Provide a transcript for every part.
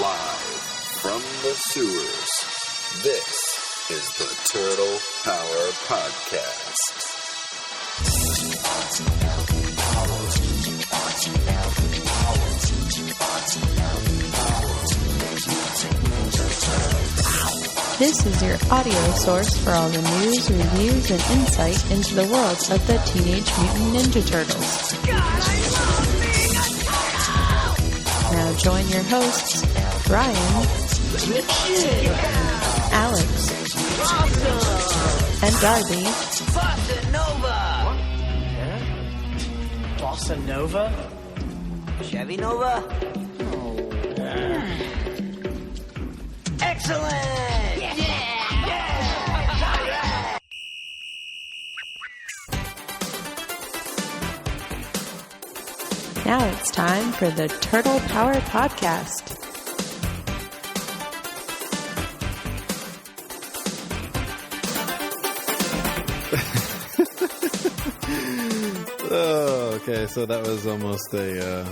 Live from the sewers, this is the Turtle Power Podcast. This is your audio source for all the news, reviews, and insight into the world of the Teenage Mutant Ninja Turtles. God, I love being a turtle! Now join your hosts, Ryan, Richard, Alex, awesome, and Darby. Bossa Nova! What? Bossa Nova? Chevy Nova? Excellent! Yeah! Now it's time for the Turtle Power Podcast. Oh, okay. So that was almost a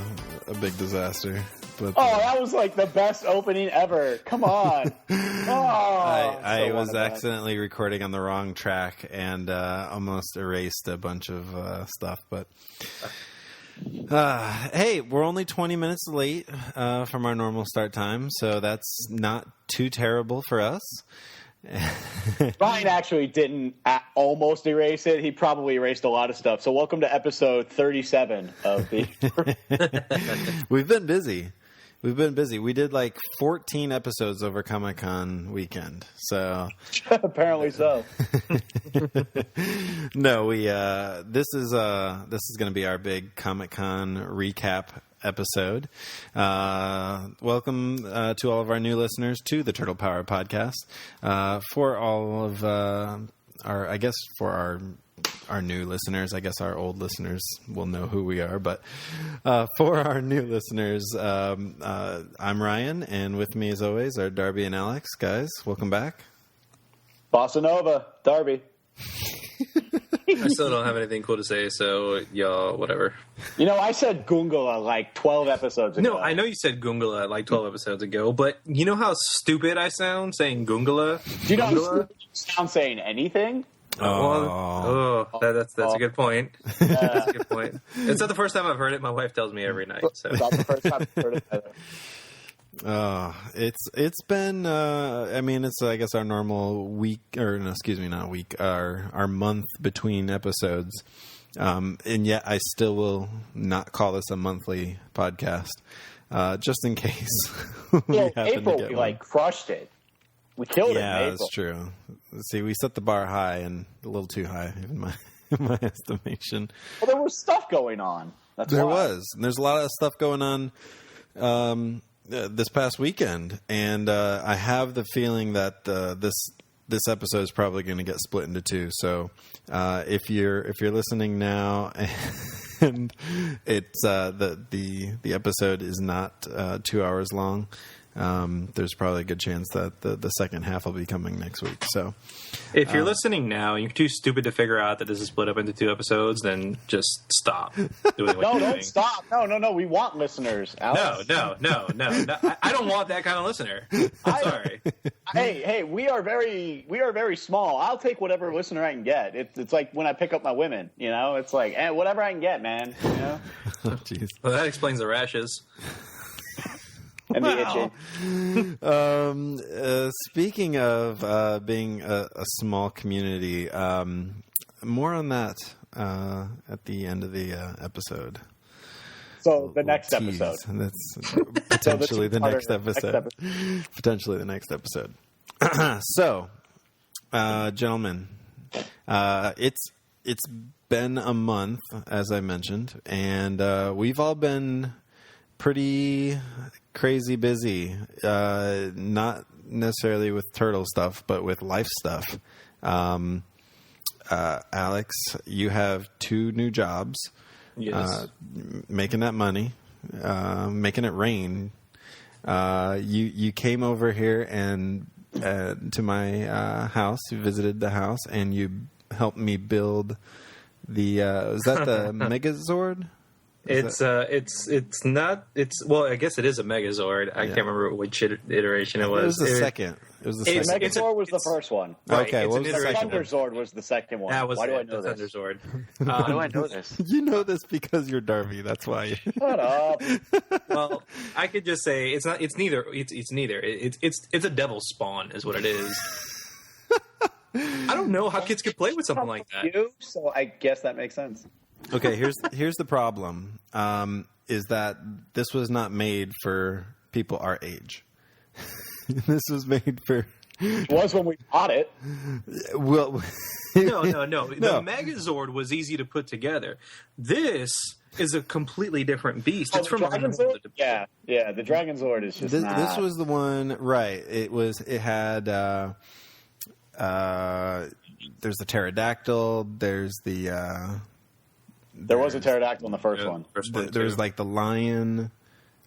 big disaster. But that was like the best opening ever. Come on. I was accidentally recording on the wrong track and almost erased a bunch of stuff. But hey, we're only 20 minutes late from our normal start time, so that's not too terrible for us. Ryan actually didn't almost erase it. He probably erased a lot of stuff. So welcome to episode 37 of the... We've been busy. We did like 14 episodes over Comic-Con weekend. So apparently so. No, this is going to be our big Comic-Con recap episode. Welcome to all of our new listeners to the Turtle Power Podcast. For all of our new listeners, I guess our old listeners will know who we are, but for our new listeners, I'm Ryan, and with me as always are Darby and Alex. Guys, welcome back. Bossa Nova, Darby. I still don't have anything cool to say, so y'all, whatever. You know, I said Goongala like 12 episodes ago. No, I know you said Goongala like 12 episodes ago, but you know how stupid I sound saying Goongala? Do you know how stupid you sound saying anything? That's a good point. That's a good point. It's not the first time I've heard it. My wife tells me every night. So. It's not the first time I've heard it either. It's been it's I guess our normal week, or no, excuse me, not week, our month between episodes, and yet I still will not call this a monthly podcast, just in case. April we like crushed it. We killed it in April. Yeah, that's true. See, we set the bar high and a little too high in my estimation. Well, there was stuff going on. There was. And there's a lot of stuff going on this past weekend, and I have the feeling that this episode is probably going to get split into two. So if you're listening now and it's the episode is not 2 hours long, there's probably a good chance that the second half will be coming next week. So if you're listening now and you're too stupid to figure out that this is split up into two episodes, then just stop doing what you're doing. Don't stop. No. We want listeners, Alex. No. I don't want that kind of listener. I'm sorry. Hey, we are very small. I'll take whatever listener I can get. It's like when I pick up my women, you know? It's like, whatever I can get, man. You know? Oh, jeez. Well, that explains the rashes. And the itching. Speaking of being a small community, more on that at the end of the episode. So the next episode. That's potentially the next episode. Potentially the next episode. So, gentlemen, it's been a month, as I mentioned, and we've all been pretty crazy busy, not necessarily with turtle stuff, but with life stuff. Alex, you have 2 new jobs. Yes. Making that money, making it rain. You came over here and to my house. You visited the house, and you helped me build the. Was that the Megazord? It's not. Well, I guess it is a Megazord. I can't remember which iteration it was. It was the second. It was the The second. Megazord was the first one. Right, Okay, it's what an was the iteration. second one? Thunderzord was the second one. That was Why do I it, know the this? Thunderzord. Why do I know this? You know this because you're Darby. That's why. Shut up. Well, I could just say it's not. It's neither. It's neither. It's a devil spawn, is what it is. I don't know how kids could play with something like that. So I guess that makes sense. Okay, here's the problem. Is that this was not made for people our age. This was made for. It was when we bought it. Well, No. The Megazord was easy to put together. This is a completely different beast. It's the from Dragon Zord? Yeah. The Dragon Zord is just this not... was the one, right? It had. There's the pterodactyl. There's the. There was a pterodactyl in the first one. There's like the lion,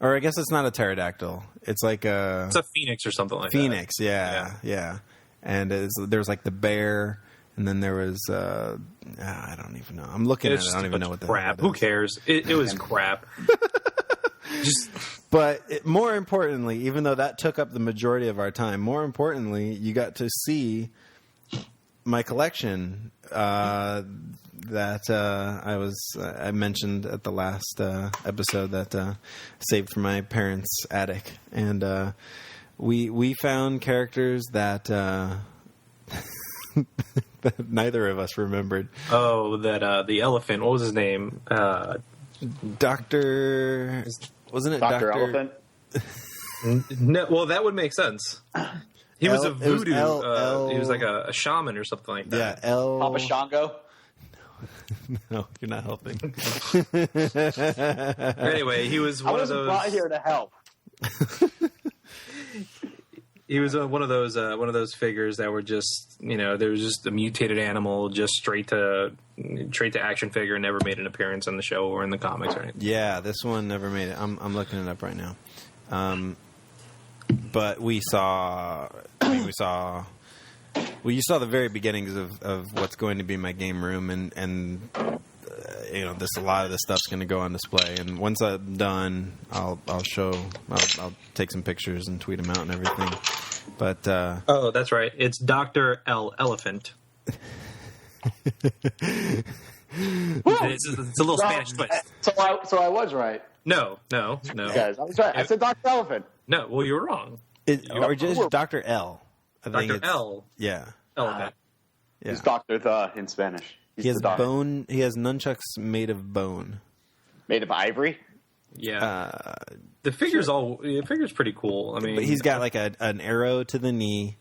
or I guess it's not a pterodactyl. It's like It's a phoenix or something like phoenix. that. Yeah. And there's like the bear, and then there was I don't even know. I'm looking at it. I don't even know what the crap. hell Who cares? It was crap. But more importantly, even though that took up the majority of our time, more importantly, you got to see my collection that I mentioned at the last episode that saved from my parents' attic, and we found characters that that neither of us remembered. Oh, that the elephant. What was his name? Doctor. Wasn't it Dr. Elephant? No, well, that would make sense. He was a It was voodoo. L. He was like a shaman or something like that. Yeah, L. Papa Shango? No, you're not helping. Anyway, he was I one of wasn't those. brought here to help. He was one of those figures that were just, there was just a mutated animal, just straight to action figure, never made an appearance in the show or in the comics or anything. Yeah, this one never made it. I'm looking it up right now. But you saw the very beginnings of what's going to be my game room, and a lot of this stuff's going to go on display. And once I'm done, I'll take some pictures and tweet them out and everything. But Oh, that's right. It's Dr. L. Elephant. It's a little Spanish twist. So I was right. No. Guys, I was right. I said Dr. Elephant. No, well, you were wrong. or just Dr. L. I think Dr. it's- L. Yeah. Elephant. Yeah. He's Dr. The in Spanish. He's He has the doctor. bone. He has nunchucks made of bone. Made of ivory? Yeah. The figure's pretty cool. I mean, But he's got like an arrow to the knee.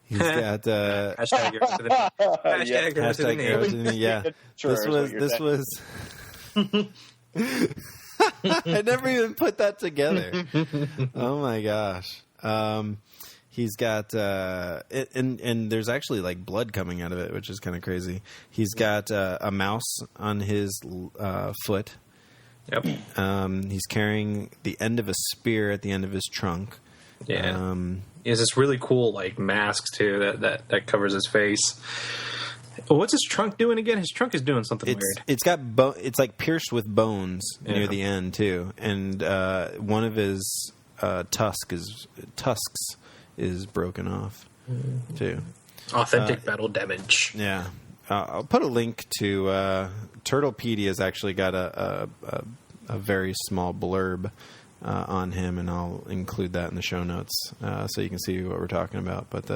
He's got hashtag arrow to the knee. Hashtag arrow to the hashtag knee. arrow to the knee. Yeah, Sure, is what you're this was. I never even put that together. Oh my gosh. He's got and there's actually like blood coming out of it, which is kind of crazy. He's got a mouse on his foot. Yep. He's carrying the end of a spear at the end of his trunk. Yeah. He has this really cool like mask too that covers his face. What's his trunk doing again? His trunk is doing something weird. It's got it's like pierced with bones near the end too, and one of his tusks is broken off too. Authentic battle damage. Yeah, I'll put a link to Turtlepedia's actually got a very small blurb on him, and I'll include that in the show notes so you can see what we're talking about. But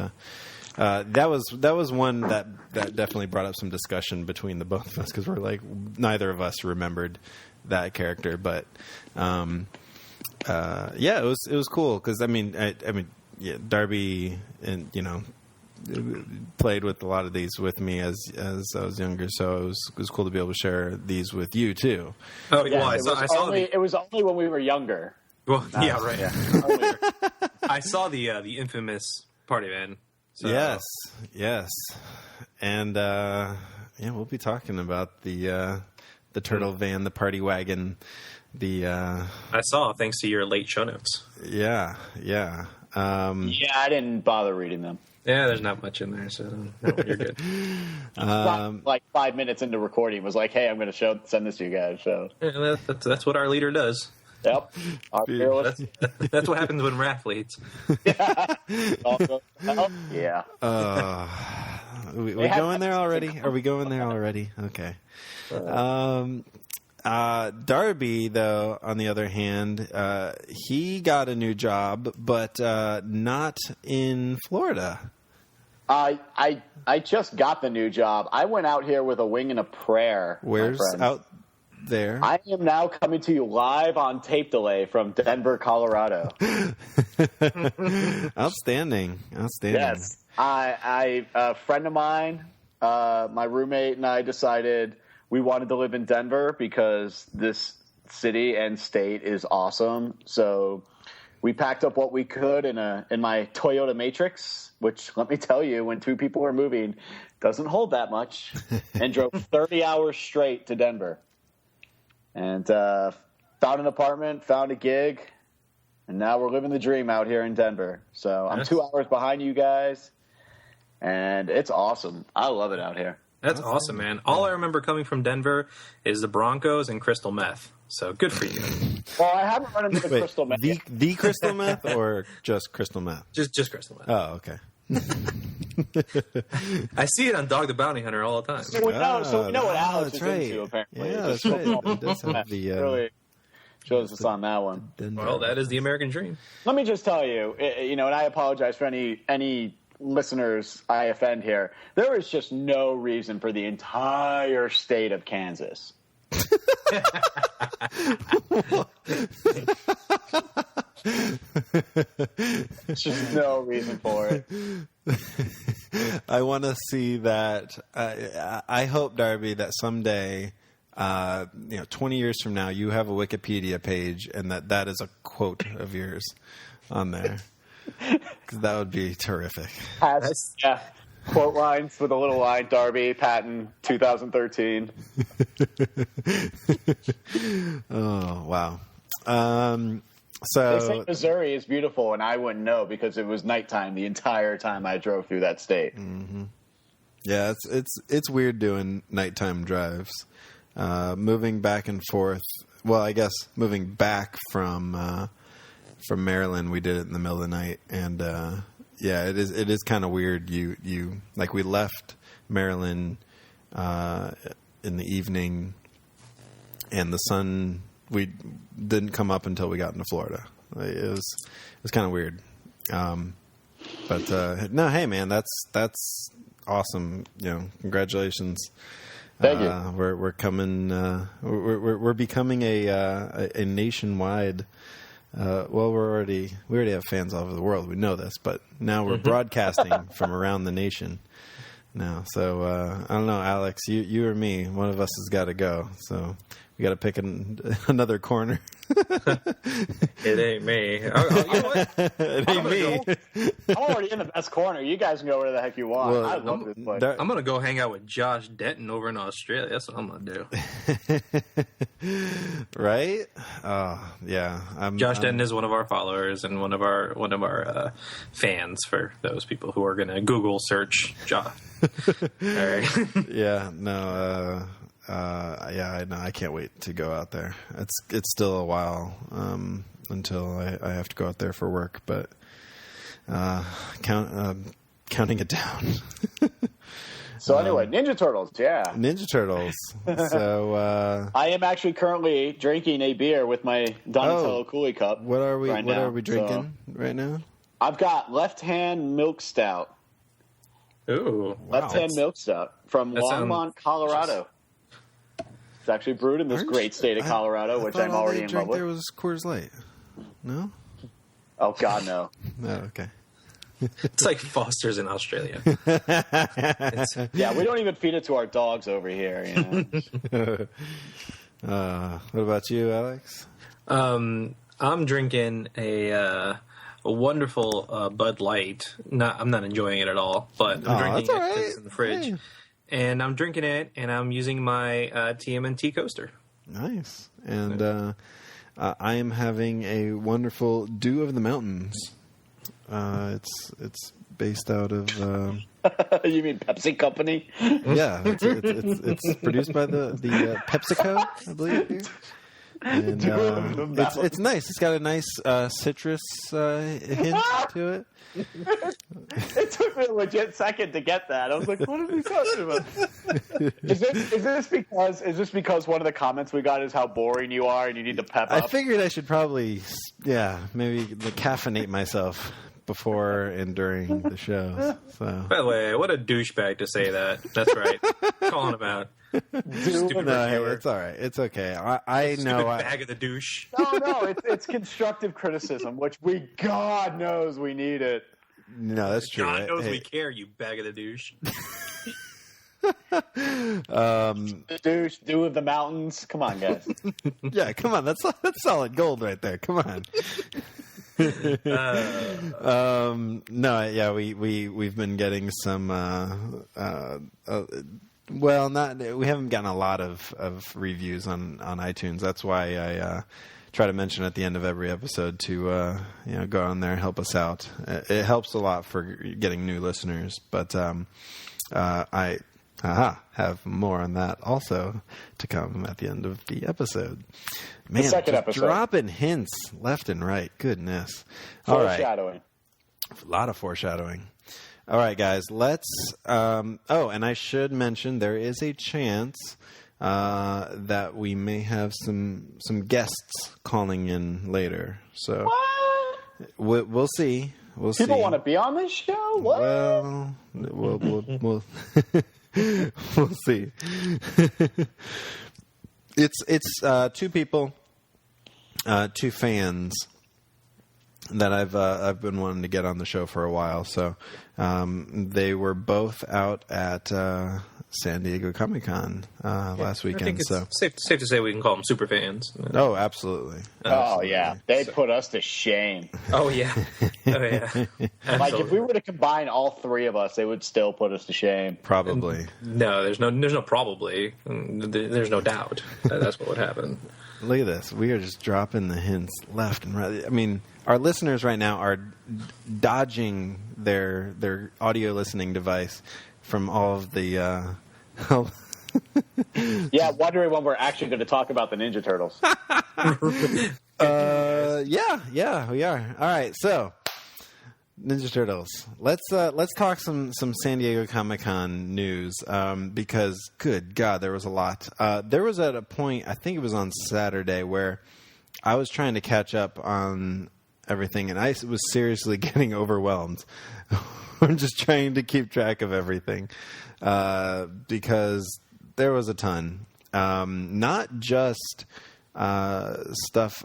that was one that definitely brought up some discussion between the both of us because we're like neither of us remembered that character, but yeah, it was cool because I mean Darby and played with a lot of these with me as I was younger, so it was cool to be able to share these with you too. Oh, Yeah, well, it was only when we were younger. Well, yeah, right. Yeah. I saw the infamous Party Van. So. Yes, and we'll be talking about the turtle van, the party wagon, I saw thanks to your late show notes. yeah. Yeah, I didn't bother reading them. Yeah, there's not much in there, so no, you're good. Like 5 minutes into recording, was like, "Hey, I'm going to send this to you guys." So Yeah, that's what our leader does. yep, our fearless. That's what happens when Raph leads. Yeah. We going there already? Are we going there already? Okay. Darby, though, on the other hand, he got a new job, but not in Florida. I just got the new job. I went out here with a wing and a prayer. Where's out there? I am now coming to you live on tape delay from Denver, Colorado. Outstanding. Yes. A friend of mine, my roommate and I decided we wanted to live in Denver because this city and state is awesome. So we packed up what we could in my Toyota Matrix, which, let me tell you, when two people are moving, doesn't hold that much, and drove 30 hours straight to Denver. And found an apartment, found a gig, and now we're living the dream out here in Denver. So I'm 2 hours behind you guys, and it's awesome. I love it out here. That's awesome, man. All I remember coming from Denver is the Broncos and crystal meth. So good for you. Well, I haven't run into the crystal meth. The crystal meth or just crystal meth? Just crystal meth. Oh, okay. I see it on Dog the Bounty Hunter all the time. So we know what Alex is into, apparently. Yeah, that's right. It does have the, really shows us on that one. Well, that is the American dream. Let me just tell you, and I apologize for any listeners I offend here. There is just no reason for the entire state of Kansas. There's just no reason for it. I want to see that. I hope, Darby, that someday, 20 years from now, you have a Wikipedia page and that is a quote of yours on there. Because that would be terrific. Yeah. Quote lines with a little line, Darby, Patton, 2013. Oh, wow. They say Missouri is beautiful, and I wouldn't know because it was nighttime the entire time I drove through that state. Mm-hmm. Yeah, it's weird doing nighttime drives. Moving back and forth. Well, I guess moving back from Maryland, we did it in the middle of the night, and yeah, it is kind of weird. You like, we left Maryland in the evening, and the sun, we didn't come up until we got into Florida. It was kind of weird. But no, hey man, that's awesome. Congratulations. Thank you. We're coming. We're becoming a nationwide. Well, we already have fans all over the world. We know this, but now we're broadcasting from around the nation now. So I don't know, Alex, you or me, one of us has got to go. So we got to pick another corner. It ain't me. You know what? It ain't me. I'm already in the best corner. You guys can go where the heck you want. Well, I love this place. I'm going to go hang out with Josh Denton over in Australia. That's what I'm going to do. Right? Oh, yeah. Josh Denton is one of our followers and one of our fans, for those people who are going to Google search Josh. All right. Yeah, no, I can't wait to go out there. It's still a while until I have to go out there for work, but counting it down. So anyway, Ninja Turtles, yeah. Ninja Turtles. So I am actually currently drinking a beer with my Donatello Cooley cup. What are we drinking right now? I've got Left Hand Milk Stout. Ooh, Left Hand Milk Stout from Longmont, Colorado. It's actually brewed in this great state of Colorado, which I'm already in love with. There was Coors Light. No? Oh, God, no. No, okay. It's like Foster's in Australia. Yeah, we don't even feed it to our dogs over here. What about you, Alex? I'm drinking a wonderful Bud Light. I'm not enjoying it at all, but I'm drinking it because it's in the fridge. Hey. And I'm drinking it, and I'm using my TMNT coaster. Nice. And I am having a wonderful Dew of the Mountains. It's based out of. You mean Pepsi Company? Yeah, it's produced by the PepsiCo, I believe. Here. And it's nice. It's got a nice citrus hint to it. It took me a legit second to get that. I was like, "What are we talking about?" Is this because one of the comments we got is how boring you are and you need to pep up? I figured I should probably, maybe caffeinate myself before and during the show. So. By the way, what a douchebag to say that. That's right. Calling him out. Stupid no, it's all right. It's okay. I know. Bag of the douche. No, it's constructive criticism, which God knows we need it. No, that's true. God knows we care, you bag of the douche. Douche, dew of the mountains. Come on, guys. Yeah, come on. That's solid gold right there. Come on. We've been getting some we haven't gotten a lot of reviews on iTunes. That's why I try to mention at the end of every episode to go on there and help us out. It helps a lot for getting new listeners, but I have more on that also to come at the end of the episode. Man, just dropping hints left and right. Goodness. All right. Foreshadowing. A lot of foreshadowing. All right, guys, let's... and I should mention there is a chance that we may have some guests calling in later. So we'll see. People want to be on this show? What? Well, we'll we'll see. It's two people, two fans that I've been wanting to get on the show for a while. So they were both out at San Diego Comic-Con last weekend. I think it's safe to say we can call them super fans. Oh, absolutely. Oh, yeah. They put us to shame. Oh, yeah. Like, if we were to combine all three of us, they would still put us to shame. Probably. No, there's no probably. There's no doubt that's what would happen. Look at this. We are just dropping the hints left and right. I mean, our listeners right now are dodging their audio listening device from all of the... Yeah, wondering when we're actually going to talk about the Ninja Turtles. Yeah, we are. All right, so Ninja Turtles. Let's talk some San Diego Comic-Con news because, good God, there was a lot. There was at a point, I think it was on Saturday, where I was trying to catch up on everything, and I was seriously getting overwhelmed. I'm just trying to keep track of everything because there was a ton. Not just stuff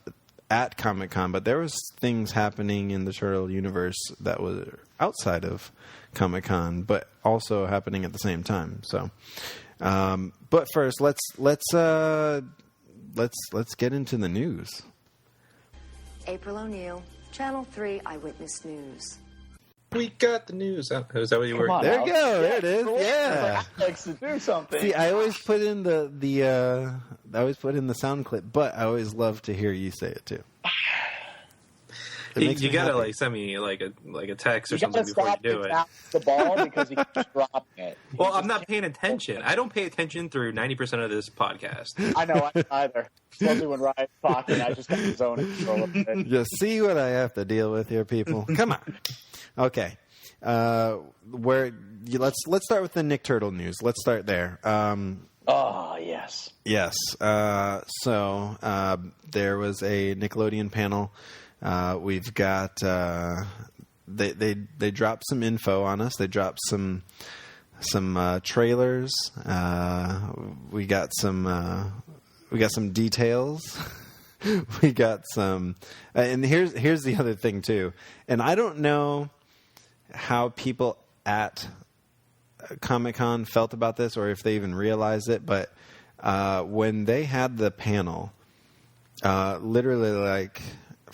at Comic-Con, but there was things happening in the Turtle universe that was outside of Comic-Con, but also happening at the same time. So, but first, let's get into the news. April O'Neil, Channel 3 Eyewitness News. We got the news. Is that what you were? There you go. There it is. Yeah. Alex, to do something. See, I always put in the sound clip, but I always love to hear you say it too. You gotta send me a text or something before you do it. The ball because he keeps dropping it. Well, I'm not paying attention. I don't pay attention through 90% of this podcast. I know, I either. Especially when Ryan's talking, I just got the zone control of it. You see what I have to deal with here, people? Come on. Okay. Let's start with the Nick Turtle news. Let's start there. Yes. Yes. So there was a Nickelodeon panel. We've got they dropped some info on us. They dropped some trailers. We got some details. We got some, and here's the other thing too. And I don't know how people at Comic-Con felt about this, or if they even realized it. But when they had the panel, literally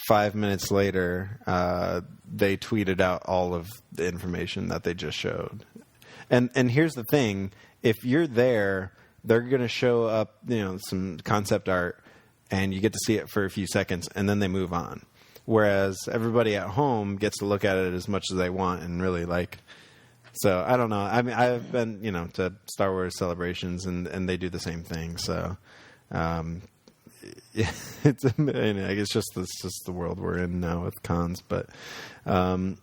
5 minutes later, they tweeted out all of the information that they just showed. And here's the thing: if you're there, they're going to show up, some concept art, and you get to see it for a few seconds, and then they move on. whereas everybody at home gets to look at it as much as they want and really like. So I don't know. I mean, I've been, to Star Wars celebrations, and they do the same thing. So, it's just the world we're in now with cons. But where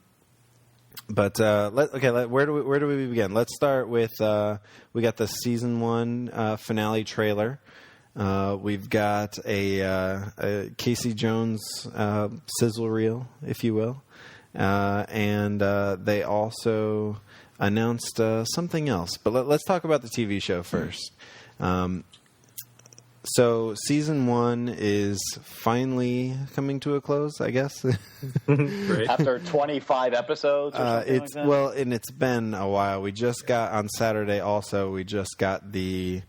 do we begin? Let's start with we got the season 1 finale trailer. We've got a Casey Jones sizzle reel, if you will, and they also announced something else. But let's talk about the TV show first. So season 1 is finally coming to a close, I guess. Right. After 25 episodes or something like that? Well, and it's been a while. We just got, on Saturday also, we just got the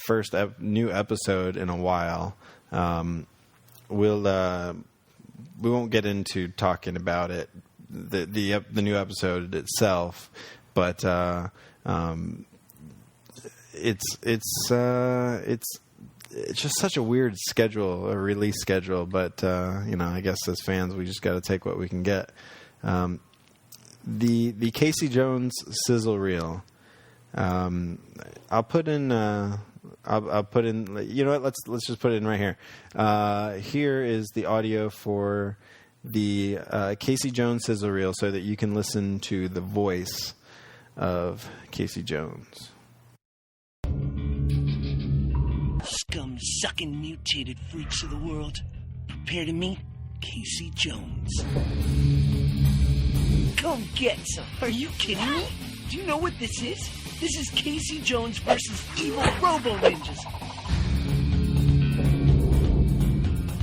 first new episode in a while. We won't get into talking about it, the new episode itself, but it's just such a weird schedule, a release schedule. But I guess as fans, we just got to take what we can get. The Casey Jones sizzle reel. I'll put in. I'll put in. You know what? Let's just put it in right here. Here is the audio for the Casey Jones sizzle reel, so that you can listen to the voice of Casey Jones. Scum-sucking mutated freaks of the world, prepare to meet Casey Jones. Go get some. Are you kidding me? Do you know what this is? This is Casey Jones versus evil robo-ninjas.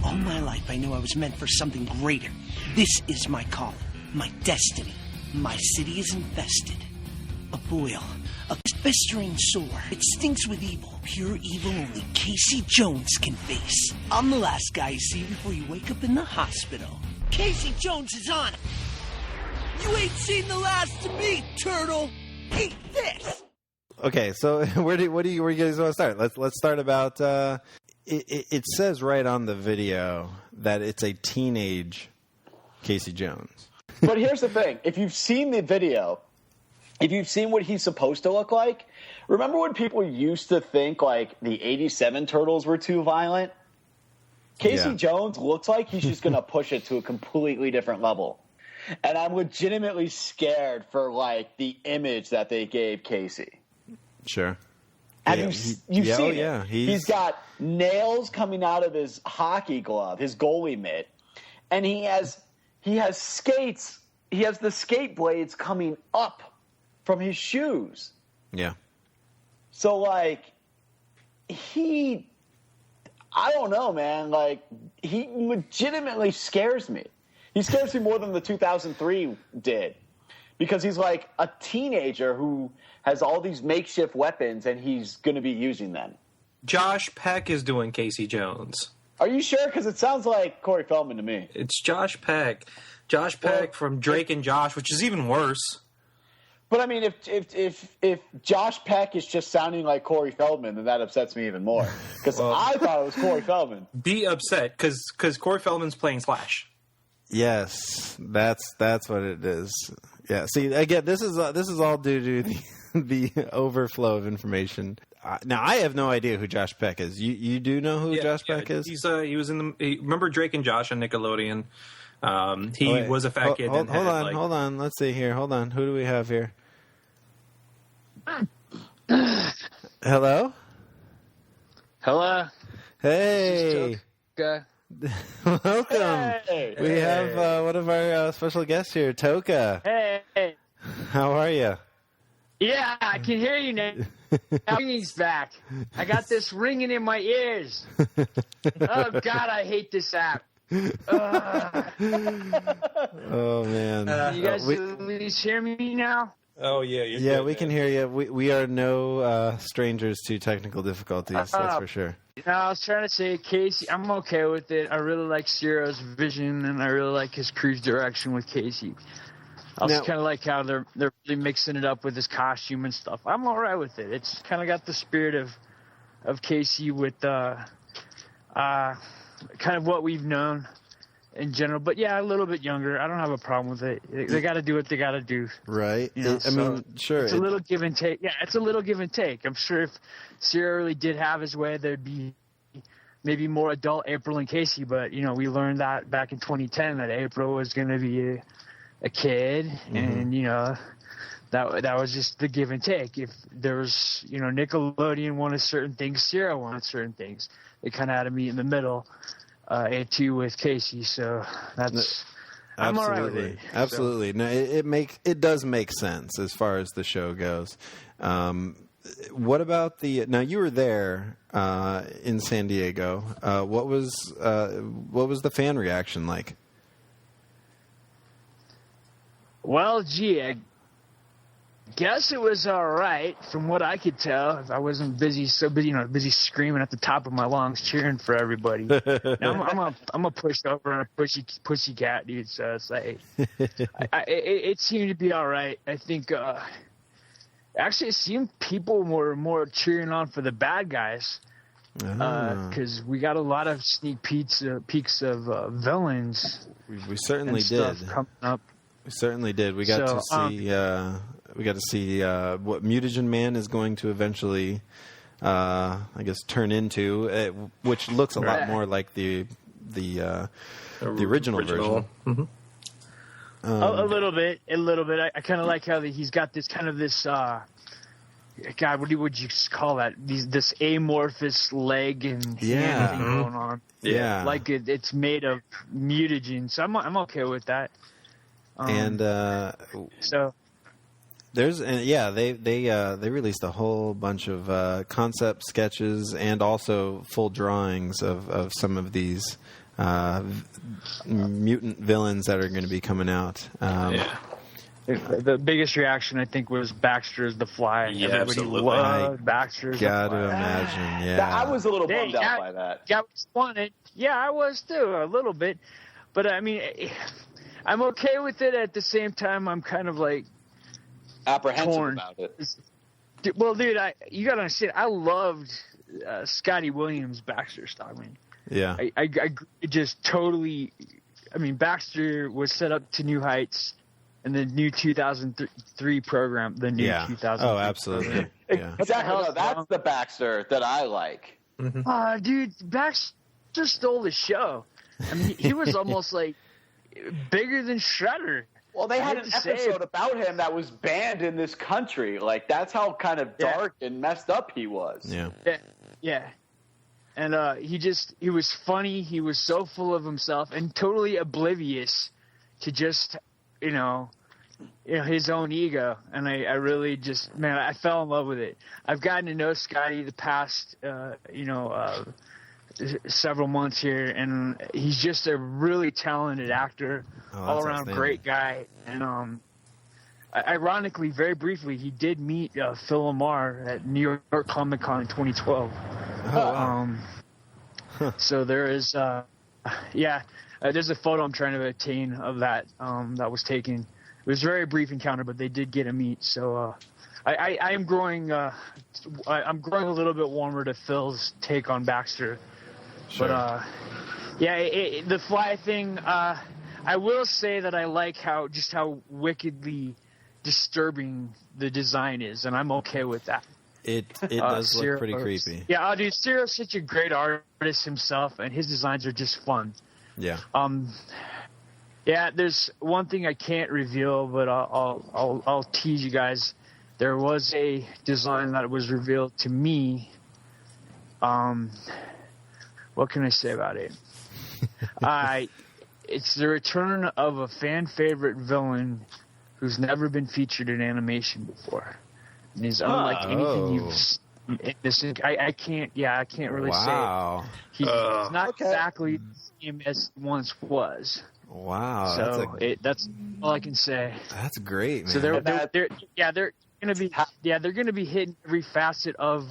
All my life I knew I was meant for something greater. This is my calling, my destiny. My city is infested. A boil, a festering sore. It stinks with evil. Pure evil only Casey Jones can face. I'm the last guy you see before you wake up in the hospital. Casey Jones is on it. You ain't seen the last of me, turtle. Eat this. Okay, so where do you guys want to start? Let's start about. It says right on the video that it's a teenage Casey Jones. But here's the thing: if you've seen the video, if you've seen what he's supposed to look like, remember when people used to think like the '87 Turtles were too violent? Casey Jones looks like he's just going to push it to a completely different level. And I'm legitimately scared for like the image that they gave Casey. Sure. Have you seen it? Yeah. He's got nails coming out of his hockey glove, his goalie mitt, and he has skates. He has the skate blades coming up from his shoes. Yeah. So like I don't know, man. Like he legitimately scares me. He scares me more than the 2003 did, because he's like a teenager who has all these makeshift weapons and he's going to be using them. Josh Peck is doing Casey Jones. Are you sure? Because it sounds like Corey Feldman to me. It's Josh Peck. Josh Peck from Drake and Josh, which is even worse. But I mean, if Josh Peck is just sounding like Corey Feldman, then that upsets me even more. Because I thought it was Corey Feldman. Be upset because Corey Feldman's playing Slash. Yes, that's what it is. Yeah. See, again, this is all due to the overflow of information. Now, I have no idea who Josh Peck is. You do know who Josh Peck is? He was in remember Drake and Josh on Nickelodeon? He was a fat kid. Hold on. Let's see here. Hold on. Who do we have here? Hello? Hello. Hey. Tokka. Welcome. Hey. We have one of our special guests here, Tokka. Hey. How are you? Yeah, I can hear you now. Ringing's back. I got this ringing in my ears. Oh, God, I hate this app. Oh, man. You guys at least hear me now? Oh, yeah. We can hear you. We are no strangers to technical difficulties, that's for sure. No, I was trying to say, Casey, I'm okay with it. I really like Ciro's vision, and I really like his cruise direction with Casey. I also kind of like how they're really mixing it up with his costume and stuff. I'm all right with it. It's kind of got the spirit of Casey with kind of what we've known in general. But yeah, a little bit younger. I don't have a problem with it. They got to do what they got to do. Right. You know, I mean, sure. It's a little give and take. Yeah, it's a little give and take. I'm sure if Sierra really did have his way, there'd be maybe more adult April and Casey. But, you know, we learned that back in 2010 that April was going to be a kid. Mm-hmm. And, you know, that was just the give and take. If there was, you know, Nickelodeon wanted certain things, Sierra wanted certain things. They kind of had to meet in the middle, A2 with Casey. So that's I'm all right with it. Absolutely. No, it does make sense as far as the show goes. What about now you were there in San Diego. What was the fan reaction like? Well, gee, I guess it was all right from what I could tell. I wasn't busy busy screaming at the top of my lungs cheering for everybody. Now, I'm a pushover and a pussy cat, dude. So it's like it seemed to be all right. I think actually it seemed people were more cheering on for the bad guys because we got a lot of sneak peeks of villains. We certainly did. Coming up. We certainly did. We got to see. We got to see what Mutagen Man is going to eventually, I guess, turn into, which looks a lot more like the original version. Mm-hmm. A little bit. I kind of like how he's got this kind of this. God, what would you call that? This amorphous leg and hand thing going on. Yeah, like it's made of mutagen. So I'm okay with that. And so. They released a whole bunch of concept sketches and also full drawings of some of these mutant villains that are going to be coming out. The biggest reaction I think was Baxter's the Fly. Yeah, everybody loved Baxter's the Fly. Gotta imagine, yeah. I was a little bummed out by that. Yeah, I was too, a little bit. But I mean, I'm okay with it. At the same time, I'm kind of like apprehensive about it. Well, dude, you gotta understand. I loved Scotty Williams' Baxter style. I mean, yeah, I just totally. I mean, Baxter was set up to new heights in the new 2003 program. The new 2003. Oh, absolutely. Yeah. Exactly. No, that's the Baxter that I like. Mm-hmm. Dude, Baxter stole the show. I mean, he was almost like bigger than Shredder. Well, they had an episode about him that was banned in this country. Like, that's how kind of dark and messed up he was. Yeah. Yeah. And he was funny. He was so full of himself and totally oblivious to just, you know, his own ego. And I really just, man, I fell in love with it. I've gotten to know Scotty the past, several months here, and he's just a really talented actor, all around great guy. And ironically, very briefly, he did meet Phil Lamar at New York Comic Con in 2012. So there is, there's a photo I'm trying to obtain of that that was taken. It was a very brief encounter, but they did get a meet. So I am growing. I'm growing a little bit warmer to Phil's take on Baxter. Sure. But the Fly thing. I will say that I like how wickedly disturbing the design is, and I'm okay with that. It does look pretty creepy. Yeah, dude, Cyril's such a great artist himself, and his designs are just fun. Yeah. There's one thing I can't reveal, but I'll tease you guys. There was a design that was revealed to me. What can I say about it? It's the return of a fan favorite villain who's never been featured in animation before. And he's unlike anything you've seen. I can't really say it. He's not exactly the same as he once was. Wow. So that's all I can say. That's great, man. So they're gonna be hitting every facet of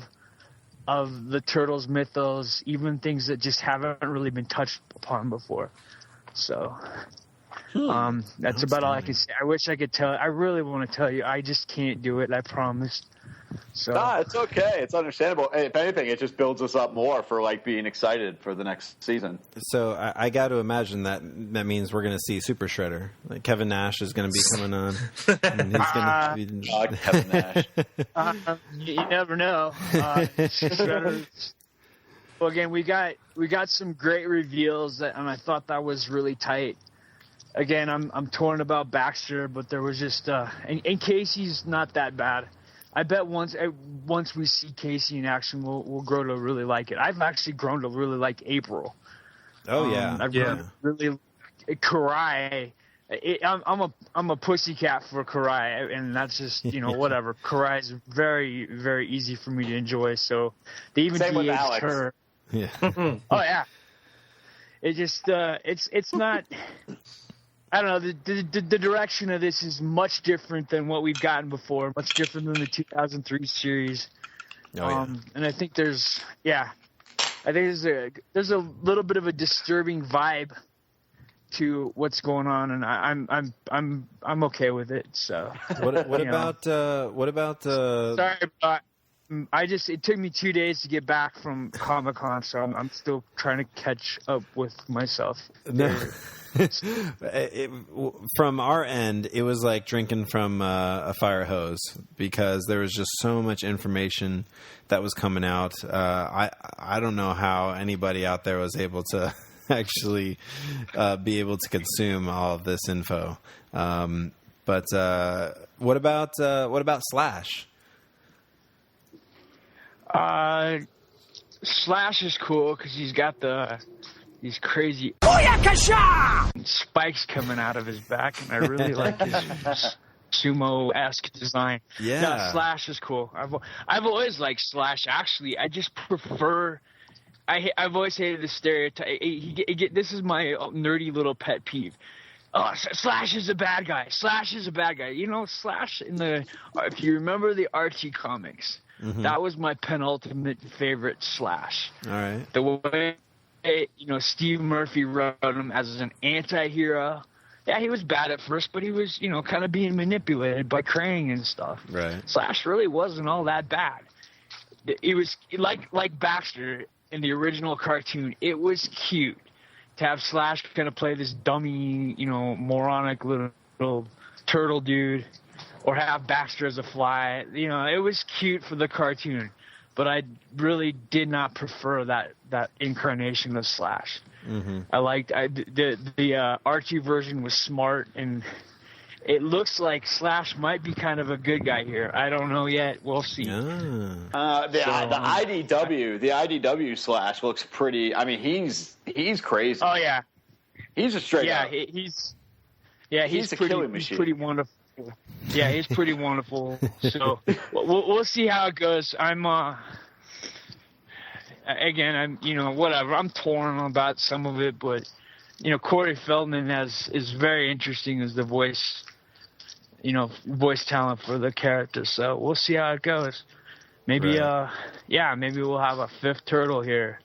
the Turtles mythos, even things that just haven't really been touched upon before. So that's about all I can say. I wish I could tell. I really want to tell you. I just can't do it. I promise. So it's okay. It's understandable. If anything, it just builds us up more for like being excited for the next season. So I got to imagine that means we're going to see Super Shredder. Like Kevin Nash is going to be coming on. And he's going to Kevin Nash. You never know. Shredder. Well, again, we got some great reveals, and I thought that was really tight. Again, I'm torn about Baxter, but there was just and Casey's not that bad. I bet once we see Casey in action, we'll grow to really like it. I've actually grown to really like April. Oh yeah, I've grown to really Karai. I'm a pussycat for Karai, and that's just whatever. Karai is very, very easy for me to enjoy. So they even de-aged her. Yeah. Oh yeah. It just it's not. I don't know. The direction of this is much different than what we've gotten before. Much different than the 2003 series. And I think there's a little bit of a disturbing vibe to what's going on, and I'm okay with it. So what about sorry, but it took me 2 days to get back from Comic-Con, so I'm still trying to catch up with myself. No. From our end, it was like drinking from a fire hose because there was just so much information that was coming out. I don't know how anybody out there was able to actually be able to consume all of this info. But what about Slash? Slash is cool because he's got these crazy spikes coming out of his back, and I really like his sumo-esque design. Yeah, no, Slash is cool. I've always liked Slash. Actually, I just prefer. I've always hated the stereotype. This is my nerdy little pet peeve. Oh, Slash is a bad guy. Slash is a bad guy. Slash if you remember the Archie comics, that was my penultimate favorite Slash. All right. The way, Steve Murphy wrote him as an anti-hero. Yeah, he was bad at first, but he was, kind of being manipulated by Krang and stuff. Right. Slash really wasn't all that bad. It was like Baxter in the original cartoon. It was cute to have Slash kind of play this dummy, moronic little turtle dude, or have Baxter as a fly. It was cute for the cartoon, but I really did not prefer that incarnation of Slash. Mm-hmm. I liked the Archie version was smart, and it looks like Slash might be kind of a good guy here. I don't know yet. We'll see. The IDW Slash looks pretty. I mean, he's crazy. Oh yeah, he's a straight up. He's a killing machine. He's pretty wonderful. Yeah, he's pretty wonderful. So we'll see how it goes. I'm whatever. I'm torn about some of it, but Corey Feldman is very interesting as the voice talent for the character. So we'll see how it goes. Maybe maybe we'll have a fifth turtle here.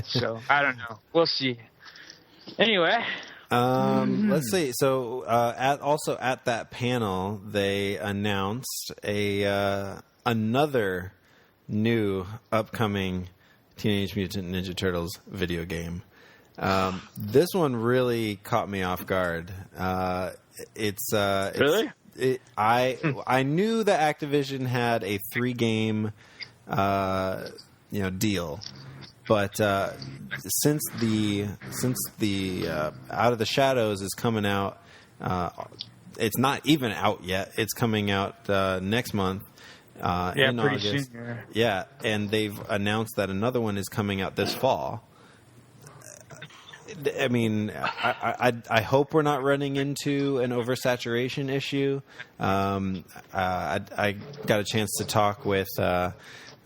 So I don't know. We'll see. Anyway. Let's see. So, at that panel, they announced another new upcoming Teenage Mutant Ninja Turtles video game. This one really caught me off guard. Really? I knew that Activision had a 3-game, deal. But since the Out of the Shadows is coming out, it's not even out yet. It's coming out next month in August. Soon, yeah, and they've announced that another one is coming out this fall. I mean, I hope we're not running into an oversaturation issue. I got a chance to talk with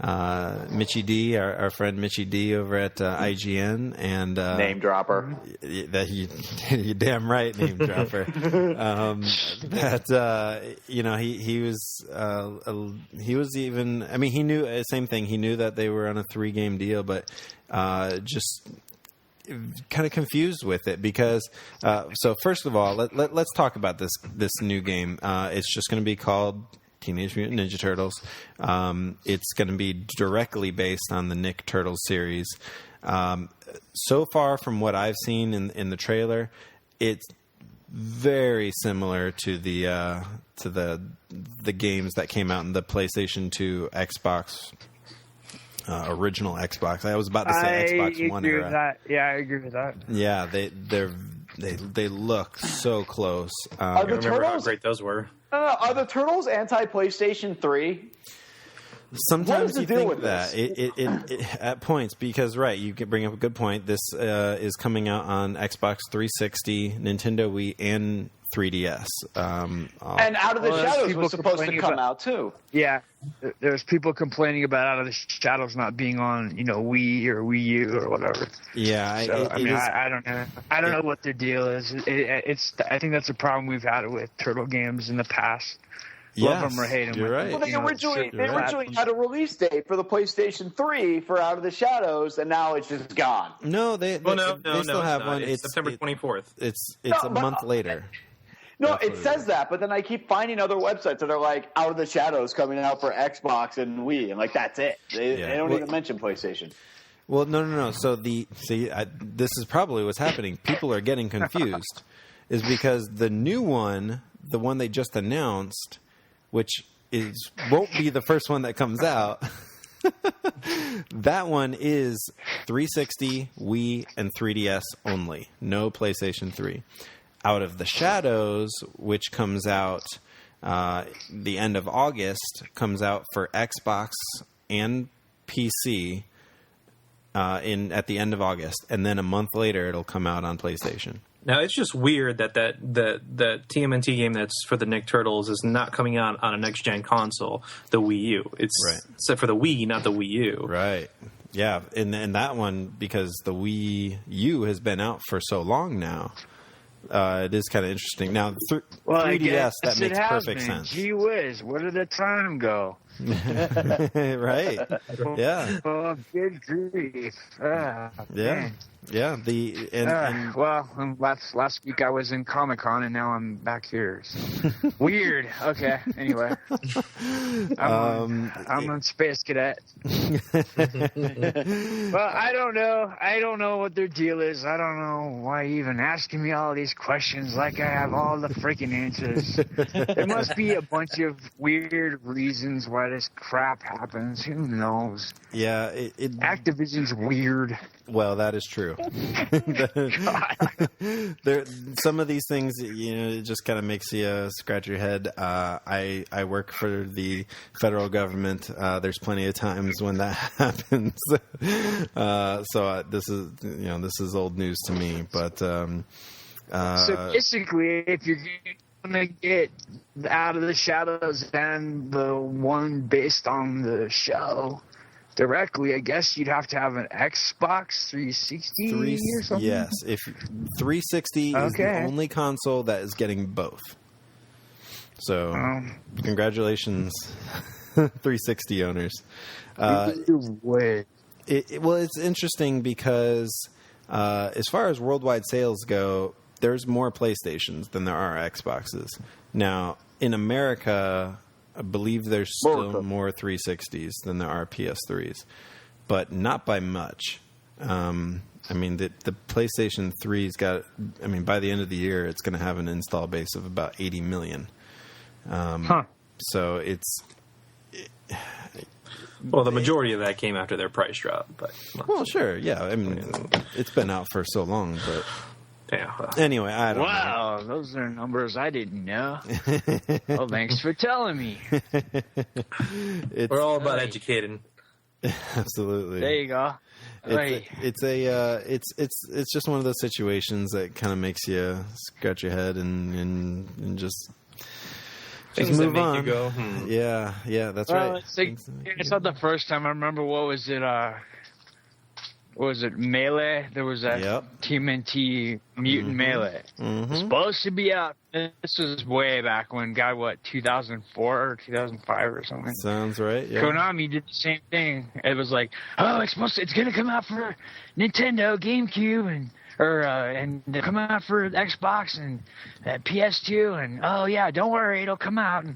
Mitchie D, our friend Mitchie D over at IGN, and name dropper. That you damn right, name dropper. He was even. I mean, he knew same thing. He knew that they were on a 3-game deal, but just kind of confused with it because. So first of all, let's talk about this new game. It's just going to be called Teenage Mutant Ninja Turtles. It's going to be directly based on the Nick Turtles series. So far, from what I've seen in the trailer, it's very similar to the games that came out in the PlayStation 2, Xbox, original Xbox. I was about to say Xbox One era. With that. Yeah, I agree with that. Yeah, they look so close. I remember how great those were. Are the Turtles anti-PlayStation 3? Sometimes you think that it at points, because you can bring up a good point. This is coming out on Xbox 360, Nintendo Wii, and 3DS. And Out of the Shadows was supposed to come out too. Yeah, there's people complaining about Out of the Shadows not being on, Wii or Wii U or whatever. Yeah, so, I don't know. I don't know what their deal is. I think that's a problem we've had with Turtle games in the past. Love them or hate them. You're right. Well, they originally had a release date for the PlayStation 3 for Out of the Shadows, and now it's just gone. No, they still have one. It's September 24th. It's a month later. No, it says that, but then I keep finding other websites that are like Out of the Shadows coming out for Xbox and Wii, and that's it. They don't even mention PlayStation. Well, no. So this is probably what's happening. People are getting confused, is because the new one, the one they just announced, which won't be the first one that comes out. That one is 360, Wii, and 3DS only. No PlayStation 3. Out of the Shadows, which comes out the end of August, comes out for Xbox and PC at the end of August. And then a month later, it'll come out on PlayStation. Now, it's just weird that TMNT game that's for the Nick Turtles is not coming out on a next-gen console, the Wii U. It's except for the Wii, not the Wii U. Right. Yeah, and that one, because the Wii U has been out for so long now, it is kind of interesting. Now, 3DS, that makes perfect sense. Gee whiz, where did the time go? Right. Yeah. Oh, good grief. Yeah. Man. Yeah. Last week I was in Comic-Con and now I'm back here. So. Weird. Okay. Anyway, I'm on Space Cadet. Well, I don't know. I don't know what their deal is. I don't know why you're even asking me all these questions like I have all the freaking answers. There must be a bunch of weird reasons why this crap happens. Who knows? Yeah. Activision's weird. Well, that is true. Some of these things, it just kind of makes you scratch your head. I work for the federal government. There's plenty of times when that happens. So this is old news to me. But so basically, if you're going to get Out of the Shadows and the one based on the show directly, I guess you'd have to have an Xbox 360 or something? Yes. If 360 is the only console that is getting both. So, congratulations, 360 owners. It's interesting because as far as worldwide sales go, there's more PlayStations than there are Xboxes. Now, in America, I believe there's still more 360s than there are PS3s, but not by much. The PlayStation 3's got, by the end of the year, it's going to have an install base of about 80 million. So it's... Well, the majority of that came after their price drop. But sure, yeah. It's been out for so long, but... Yeah. Anyway, I don't know. Wow, those are numbers I didn't know. Well, thanks for telling me. We're all about educating. Absolutely. There you go. It's just one of those situations that kind of makes you scratch your head and just move on. You go, Yeah, that's right. It's not the first time. I remember, what was it, Melee? There was that TMNT Mutant Melee. Mm-hmm. It's supposed to be out. This was way back when, 2004 or 2005 or something. Sounds right, yeah. Konami did the same thing. It was like, it's going to come out for Nintendo, GameCube, and come out for Xbox and PS2, and don't worry, it'll come out. And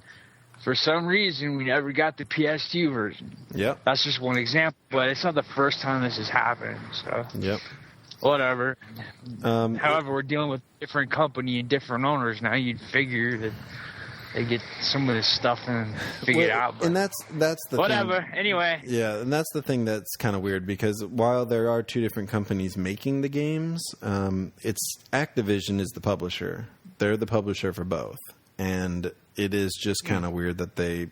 For some reason, we never got the PS2 version. Yep. That's just one example, but it's not the first time this has happened. So. Yep. Whatever. However, we're dealing with a different company and different owners now. You'd figure that they get some of this stuff and figure it out. But and that's the whatever. thing. Anyway. Yeah, and that's the thing that's kind of weird because while there are two different companies making the games, it's Activision is the publisher. They're the publisher for both, and it is just kind of weird that they.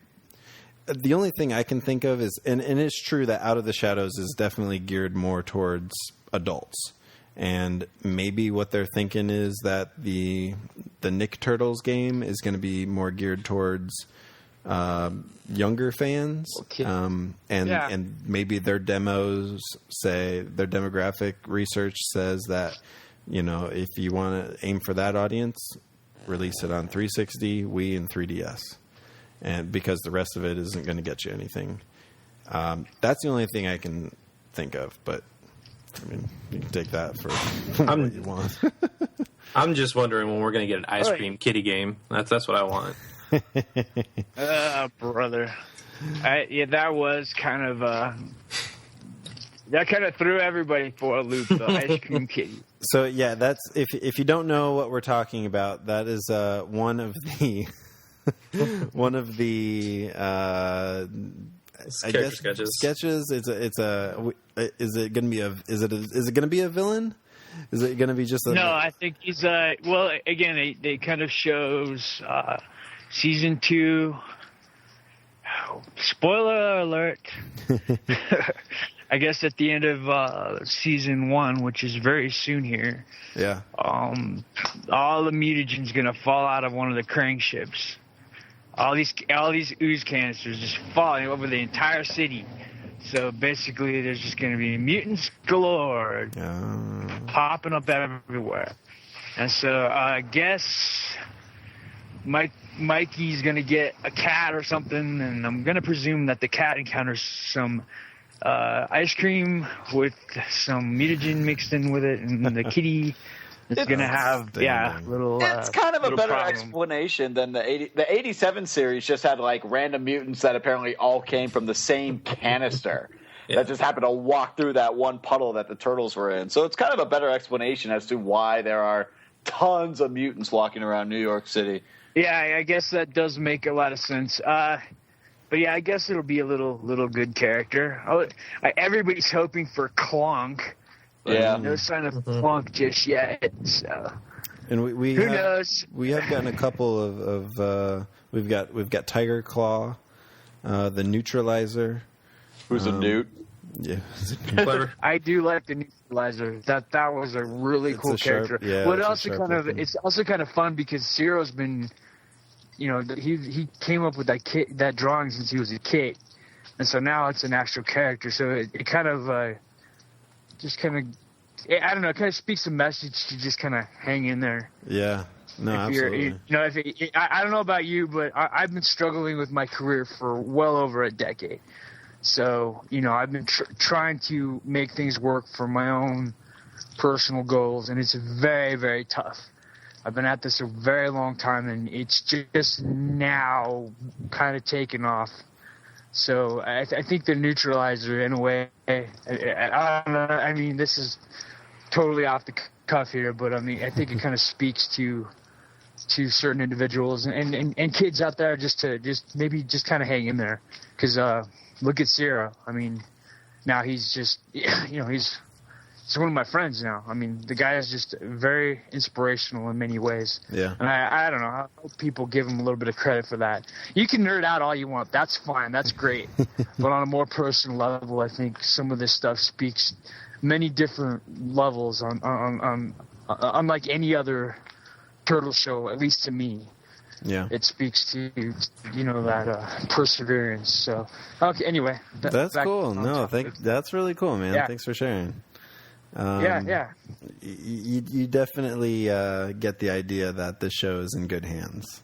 The only thing I can think of is, and it's true that Out of the Shadows is definitely geared more towards adults. And maybe what they're thinking is that the Nick Turtles game is going to be more geared towards younger fans, and maybe their demos say their demographic research says that if you want to aim for that audience, release it on 360, Wii, and 3DS, and because the rest of it isn't going to get you anything. That's the only thing I can think of, but. I mean, you can take that for what you want. I'm just wondering when we're going to get an ice cream kitty game. That's what I want. Brother. That was kind of that kind of threw everybody for a loop, the ice cream kitty. So yeah, that's if you don't know what we're talking about, that is one of the sketches. Is it going to be a villain? Is it going to be just a... No, I think he's well, again, they kind of shows season 2. Spoiler alert. I guess at the end of season 1, which is very soon here. Yeah. All the mutagen's going to fall out of one of the crankships. All these ooze canisters just falling over the entire city. So basically, there's just going to be mutants galore popping up everywhere. And so I guess Mikey's going to get a cat or something, and I'm going to presume that the cat encounters some ice cream with some mutagen mixed in with it, and the kitty... It's going to have, little. It's kind of a better problem. explanation than the 87 series. Just had like random mutants that apparently all came from the same canister that just happened to walk through that one puddle that the turtles were in. So it's kind of a better explanation as to why there are tons of mutants walking around New York City. Yeah, I guess that does make a lot of sense. But yeah, I guess it'll be a little good character. Everybody's hoping for Clonk. Yeah, no sign of Clonk just yet. So, and we who have, knows? We have gotten a couple of we've got Tiger Claw, the Neutralizer, who's a newt. Yeah, clever. I do like the Neutralizer. That was a really cool character. It's also kind of fun because Zero's been, he came up with that drawing since he was a kid, and so now it's an actual character. So it kind of. I don't know, it kind of speaks a message to just kind of hang in there. Yeah. No, absolutely. I don't know about you, but I've been struggling with my career for well over a decade. So, I've been trying to make things work for my own personal goals, and it's very, very tough. I've been at this a very long time, and it's just now kind of taken off. So I think the Neutralizer, in a way, I mean, this is totally off the cuff here, but I mean, I think it kind of speaks to certain individuals and kids out there just kind of hang in there. Because look at Zero. I mean, now he's just, he's one of my friends now. I mean, the guy is just very inspirational in many ways. Yeah. And I don't know. I hope people give him a little bit of credit for that. You can nerd out all you want. That's fine. That's great. But on a more personal level, I think some of this stuff speaks many different levels on unlike any other Turtle show, at least to me. Yeah. It speaks to, that perseverance. So, okay, anyway. That's cool. No, that's really cool, man. Yeah. Thanks for sharing. Yeah. You definitely get the idea that the show is in good hands.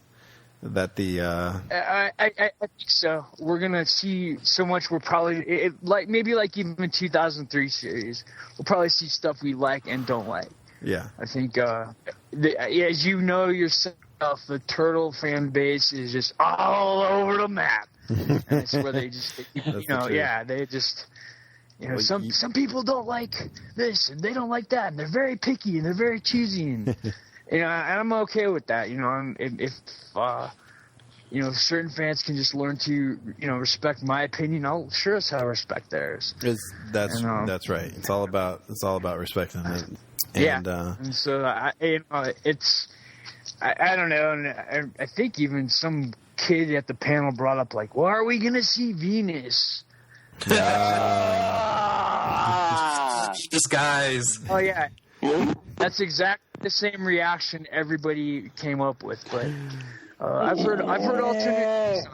That the I think so. We're gonna see so much. We're probably maybe even 2003 series. We'll probably see stuff we like and don't like. Yeah, I think as you know yourself, the turtle fan base is just all over the map. And it's where they just, they just, some people don't like this and they don't like that, and they're very picky and they're very choosy, and and I'm okay with that. If certain fans can just learn to respect my opinion, I'll sure as hell respect theirs. That's right. It's all about respecting it. And, and so I don't know, and I think even some kid at the panel brought up like, well, are we gonna see Venus? Disguise. Oh yeah, that's exactly the same reaction everybody came up with. But I've heard alternate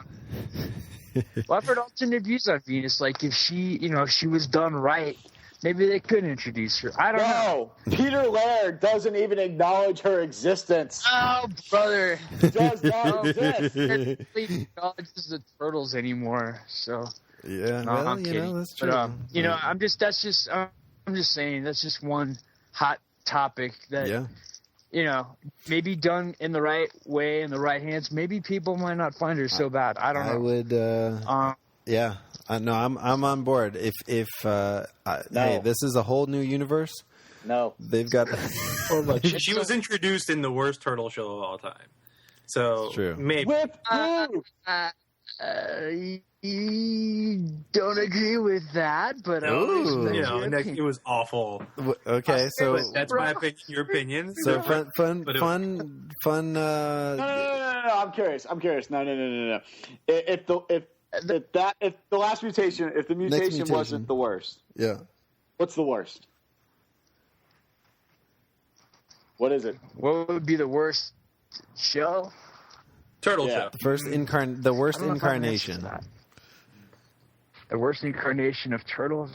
views. I've heard alternate views on Venus. Like if she was done right, maybe they could introduce her. I don't know. Peter Laird doesn't even acknowledge her existence. Oh, brother. She does not exist. He acknowledges the turtles anymore. So yeah, no, I'm kidding. That's true. But, I'm just saying that's just one hot topic that maybe done in the right way, in the right hands, maybe people might not find her so bad. I don't know. I would. Yeah. No, I'm on board. Hey, this is a whole new universe. No, they've got. She was introduced in the worst turtle show of all time. So true. Maybe. With who? Don't agree with that, but it was awful. Okay, so that's my opinion. Your opinion. So fun. No, I'm curious. No. If the last mutation, if the mutation wasn't the worst, what's the worst? What is it? What would be the worst show? Turtle show. The worst incarnation. The worst incarnation of turtles?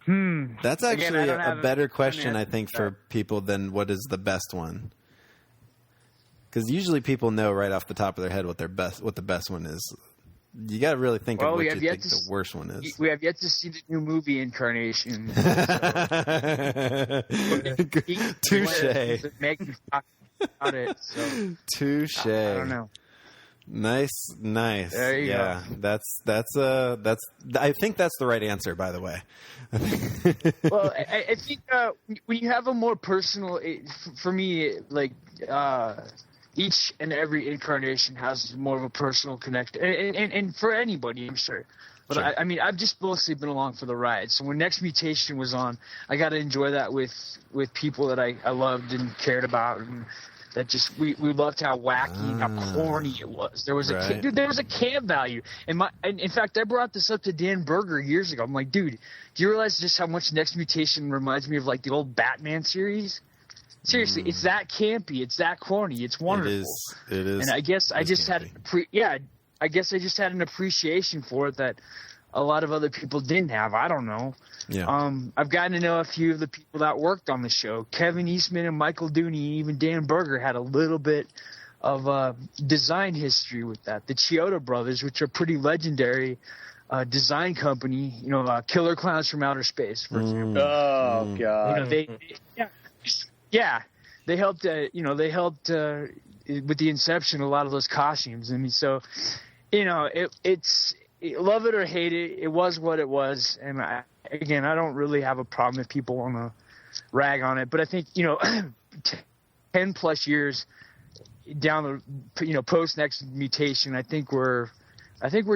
That's actually a better question, I think, for people than what is the best one. Because usually people know right off the top of their head what the best one is. You got to really think of what you think the worst one is. We have yet to see the new movie incarnation. Touche. About it, so. Touche. I don't know. Nice. There you go. That's. I think that's the right answer, by the way. Well, I think when you have a more personal, for me, like each and every incarnation has more of a personal connection, and for anybody, I'm sure. But sure. I mean, I've just mostly been along for the ride. So when Next Mutation was on, I got to enjoy that with people that I loved and cared about, and that just we loved how wacky and how corny it was. There was there was a camp value. And in fact, I brought this up to Dan Berger years ago. I'm like, dude, do you realize just how much Next Mutation reminds me of like the old Batman series? Seriously, it's that campy, it's that corny, it's wonderful. It is. And I guess I just had an appreciation for it that a lot of other people didn't have. I don't know. Yeah. I've gotten to know a few of the people that worked on the show. Kevin Eastman and Michael Dooney, even Dan Berger had a little bit of design history with that. The Chioda brothers, which are pretty legendary design company, Killer Clowns from Outer Space, for example. Oh God. They helped. They helped with the inception of a lot of those costumes. I mean, so it's love it or hate it. It was what it was, and I don't really have a problem if people want to rag on it. But I think 10 plus years down the post Next Mutation, I think we're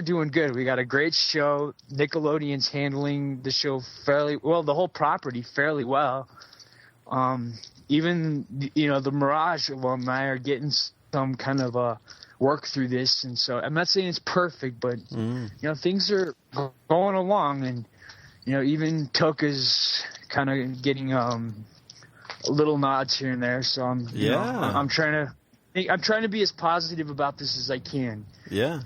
doing good. We got a great show. Nickelodeon's handling the show fairly well, the whole property fairly well. Even the Mirage alumni are getting some kind of work through this, and so I'm not saying it's perfect, but things are going along, and even Tokka's kind of getting little nods here and there. So I'm trying to be as positive about this as I can. Yeah.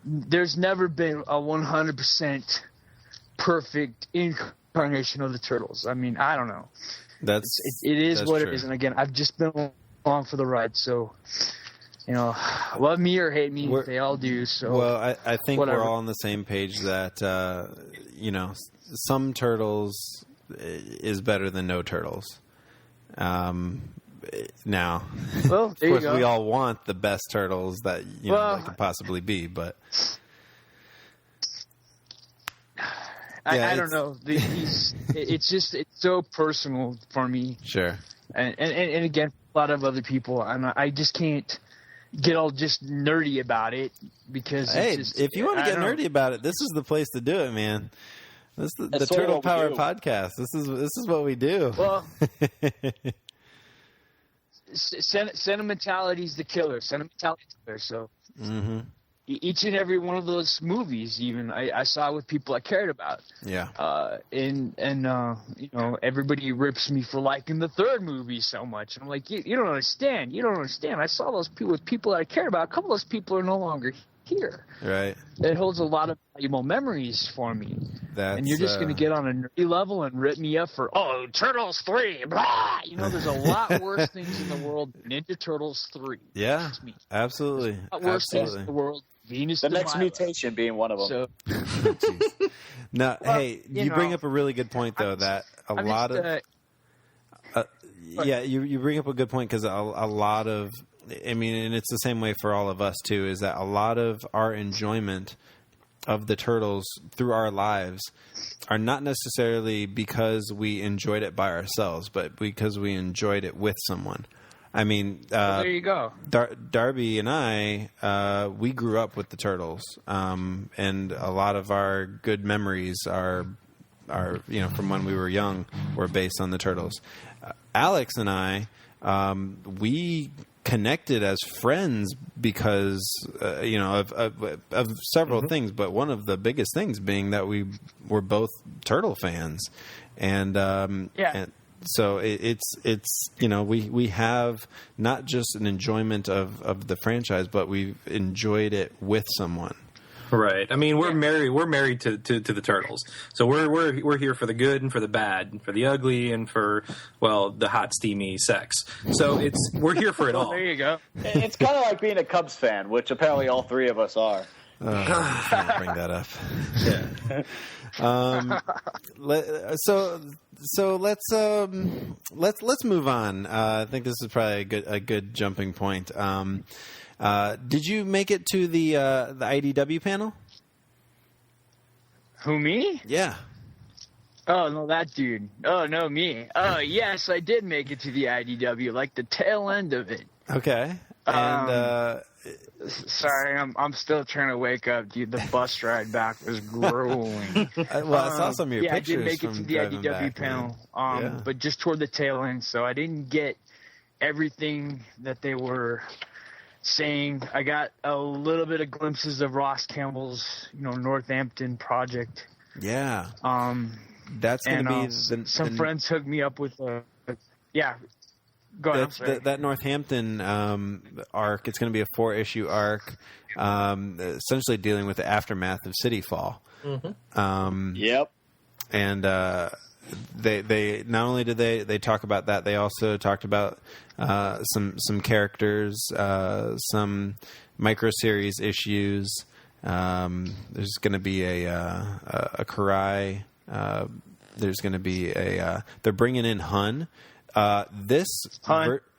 There's never been a 100% perfect incarnation of the Turtles. I mean, I don't know. It is what it is, and again, I've just been along for the ride. So, love me or hate me, they all do. So, well, I think we're all on the same page that some Turtles is better than no Turtles. Now, Well, of there course, you go. we all want the best turtles that that could possibly be, but I don't know. It's so personal for me. Sure. And again, a lot of other people, I just can't get all just nerdy about it because if you want to get nerdy about it, this is the place to do it, man. This is the Turtle Power Podcast. This is what we do. Well, sentimentality is the killer. Sentimentality is the killer. So each and every one of those movies, even I saw with people I cared about. Yeah. Everybody rips me for liking the third movie so much. I'm like, you don't understand. You don't understand. I saw those people with people that I cared about. A couple of those people are no longer here. Right. It holds a lot of valuable memories for me. And you're just going to get on a nerdy level and rip me up for, Turtles 3, blah! There's a lot worse things in the world than Ninja Turtles 3. Yeah, absolutely. There's a lot worse things in the world. Venus the next mutation being one of them. So. Now, hey, you bring up a really good point, though, you bring up a good point because a lot of, and it's the same way for all of us, too, is that a lot of our enjoyment of the Turtles through our lives are not necessarily because we enjoyed it by ourselves, but because we enjoyed it with someone. There you go. Darby and I, we grew up with the Turtles, and a lot of our good memories are from when we were young were based on the Turtles. Alex and I, we connected as friends because of several things, but one of the biggest things being that we were both Turtle fans, and so it's we have not just an enjoyment of the franchise, but we've enjoyed it with someone. Right. We're married. We're married to the Turtles, so we're here for the good and for the bad, and for the ugly and for the hot steamy sex. So we're here for it all. There you go. It's kind of like being a Cubs fan, which apparently all three of us are. Don't bring that up. So let's move on. I think this is probably a good jumping point. Did you make it to the IDW panel? Who, me? Yeah. Oh, no, that dude. Oh, no, me. Oh, yes, I did make it to the IDW, like the tail end of it. Okay. And sorry, I'm still trying to wake up, dude. The bus ride back was grueling. I saw some of your pictures. I did make it to the IDW panel, but just toward the tail end, so I didn't get everything that they were saying. I got a little bit of glimpses of Ross Campbell's, Northampton project. Yeah. That's going to be some friends hooked me up with Go ahead, that Northampton arc. It's going to be a 4-issue arc, essentially dealing with the aftermath of City Fall. Mm-hmm. Yep. And they not only did they talk about that, they also talked about some characters, some micro series issues. There's going to be a Karai. There's going to be they're bringing in Hun. This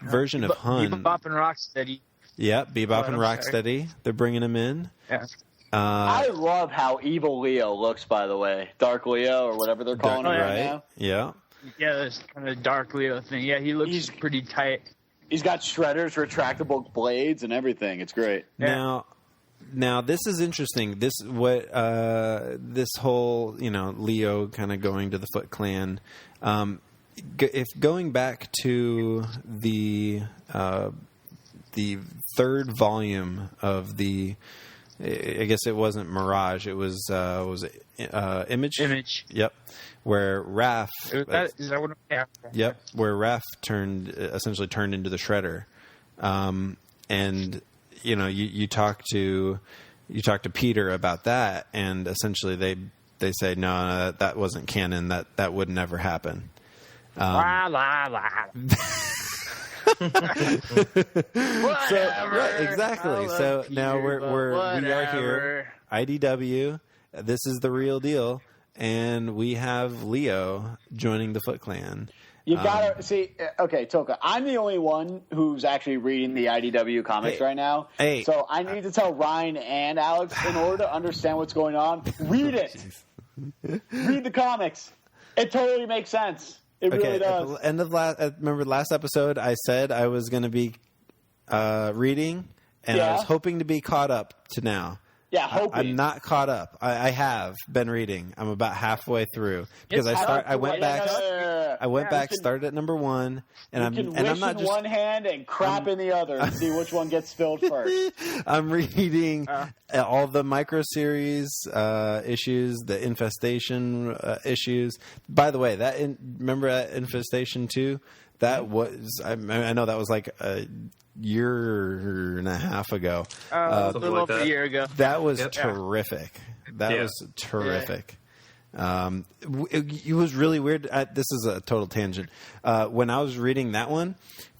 version of Hun. Bebop and Rocksteady. Yeah, Bebop and Rocksteady. They're bringing him in. Yeah. I love how evil Leo looks, by the way. Dark Leo, or whatever they're calling him right now. Yeah. Yeah, this kind of Dark Leo thing. Yeah, he looks pretty tight. He's got shredders, retractable blades, and everything. It's great. Yeah. Now this is interesting. This whole Leo kind of going to the Foot Clan. If going back to the third volume of the, I guess it wasn't Mirage. It was Image. Image. Yep. Where Raph. Is that what? Yeah. Yep. Where Raph essentially turned into the Shredder, and you talk to Peter about that, and essentially they say no, that wasn't canon. That would never happen. La la la. Exactly. So now we are here. IDW. This is the real deal, and we have Leo joining the Foot Clan. You gotta see. Okay, Tokka, I'm the only one who's actually reading the IDW comics right now. Hey, so I need to tell Ryan and Alex, in order to understand what's going on, read it. Read the comics. It totally makes sense. It really does. At the end of remember last episode, I said I was going to be reading, and I was hoping to be caught up to now. Yeah, hoping. I'm not caught up. I have been reading. I'm about halfway through because I went back, started at number 1, and I'm not just one hand and crap in the other and see which one gets filled first. I'm reading all the micro series issues, the Infestation issues. By the way, remember that Infestation 2? That was I know that was like a year and a half ago. A little over a year ago. That was terrific. That was terrific. It was really weird. This is a total tangent. When I was reading that one,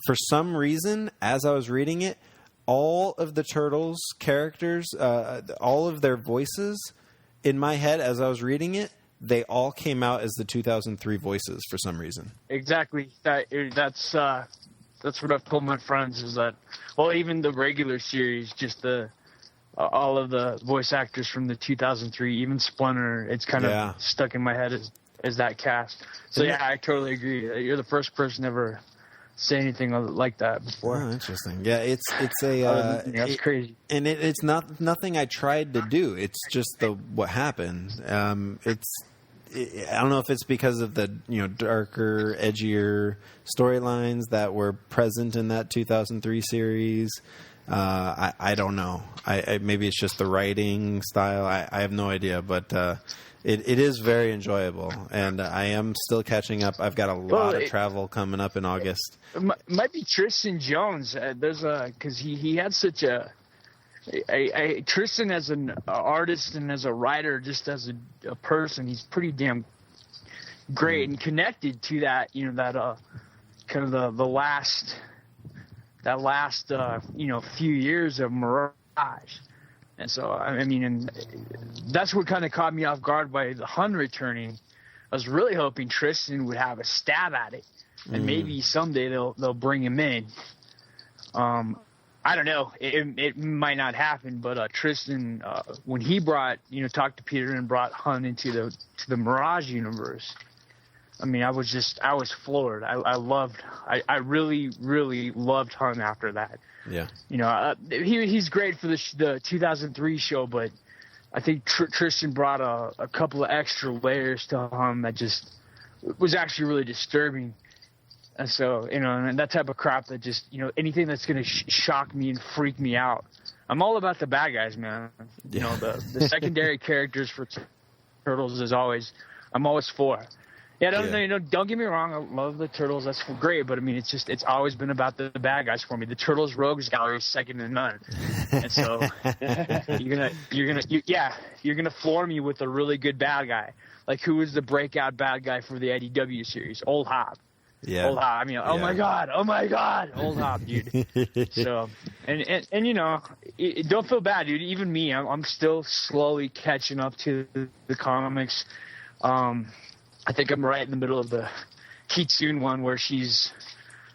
for some reason, as I was reading it, all of the Turtles characters, all of their voices in my head as I was reading it, they all came out as the 2003 voices for some reason. Exactly. That's what I've told my friends is that, well, even the regular series, just all of the voice actors from the 2003, even Splinter, it's kind of stuck in my head as that cast. So yeah, I totally agree. You're the first person to ever say anything like that before. Oh, interesting. Yeah, it's that's crazy. And it's nothing I tried to do. It's just what happened. I don't know if it's because of the darker, edgier storylines that were present in that 2003 series. I don't know. Maybe it's just the writing style. I have no idea, but it is very enjoyable, and I am still catching up. I've got a lot of travel coming up in August. It might be Tristan Jones. Because he had such a Tristan as an artist and as a writer, just as a person, he's pretty damn great and connected to that, that kind of the last few years of Mirage. And so, and that's what kind of caught me off guard by the Hun returning. I was really hoping Tristan would have a stab at it, and maybe someday they'll bring him in. I don't know. It might not happen, but Tristan, when he talked to Peter and brought Hun into the Mirage universe, I was floored. I really, really loved Hun after that. Yeah. He's great for the 2003 show, but I think Tristan brought a couple of extra layers to Hun that just was actually really disturbing. And so, and that type of crap that just, anything that's going to shock me and freak me out. I'm all about the bad guys, man. The secondary characters for Turtles I'm always for. Yeah, don't get me wrong. I love the Turtles. That's great. But it's always been about the bad guys for me. The Turtles Rogues Gallery is second to none. And so you're gonna floor me with a really good bad guy. Like, who was the breakout bad guy for the IDW series? Old Hob. Yeah. Old Hob. Oh my God, Old Hob, dude. So, and don't feel bad, dude. Even me, I'm still slowly catching up to the comics. I think I'm right in the middle of the Kitsune one where she's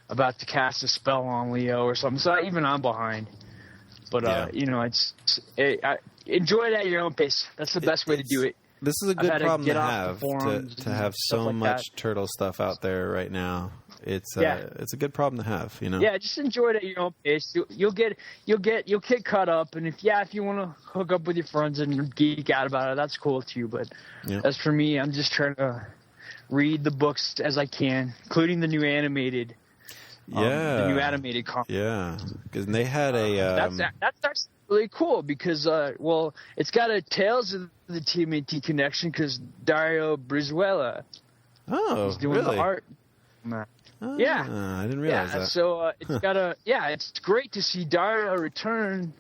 about to cast a spell on Leo or something. So even I'm behind. But enjoy it at your own pace. That's the best way to do it. This is a good problem to have, to have so much turtle stuff out there right now. It's a good problem to have, Yeah, just enjoy it at your own pace. You'll get caught up, and if you want to hook up with your friends and geek out about it, that's cool too. But as for me, I'm just trying to read the books as I can, including the new animated. Comic. Yeah, because they had a. That's really cool because it's got a Tales of the TMNT connection because Dario Brizuela. He's doing the art. I didn't realize that. So it's got it's great to see Dario return,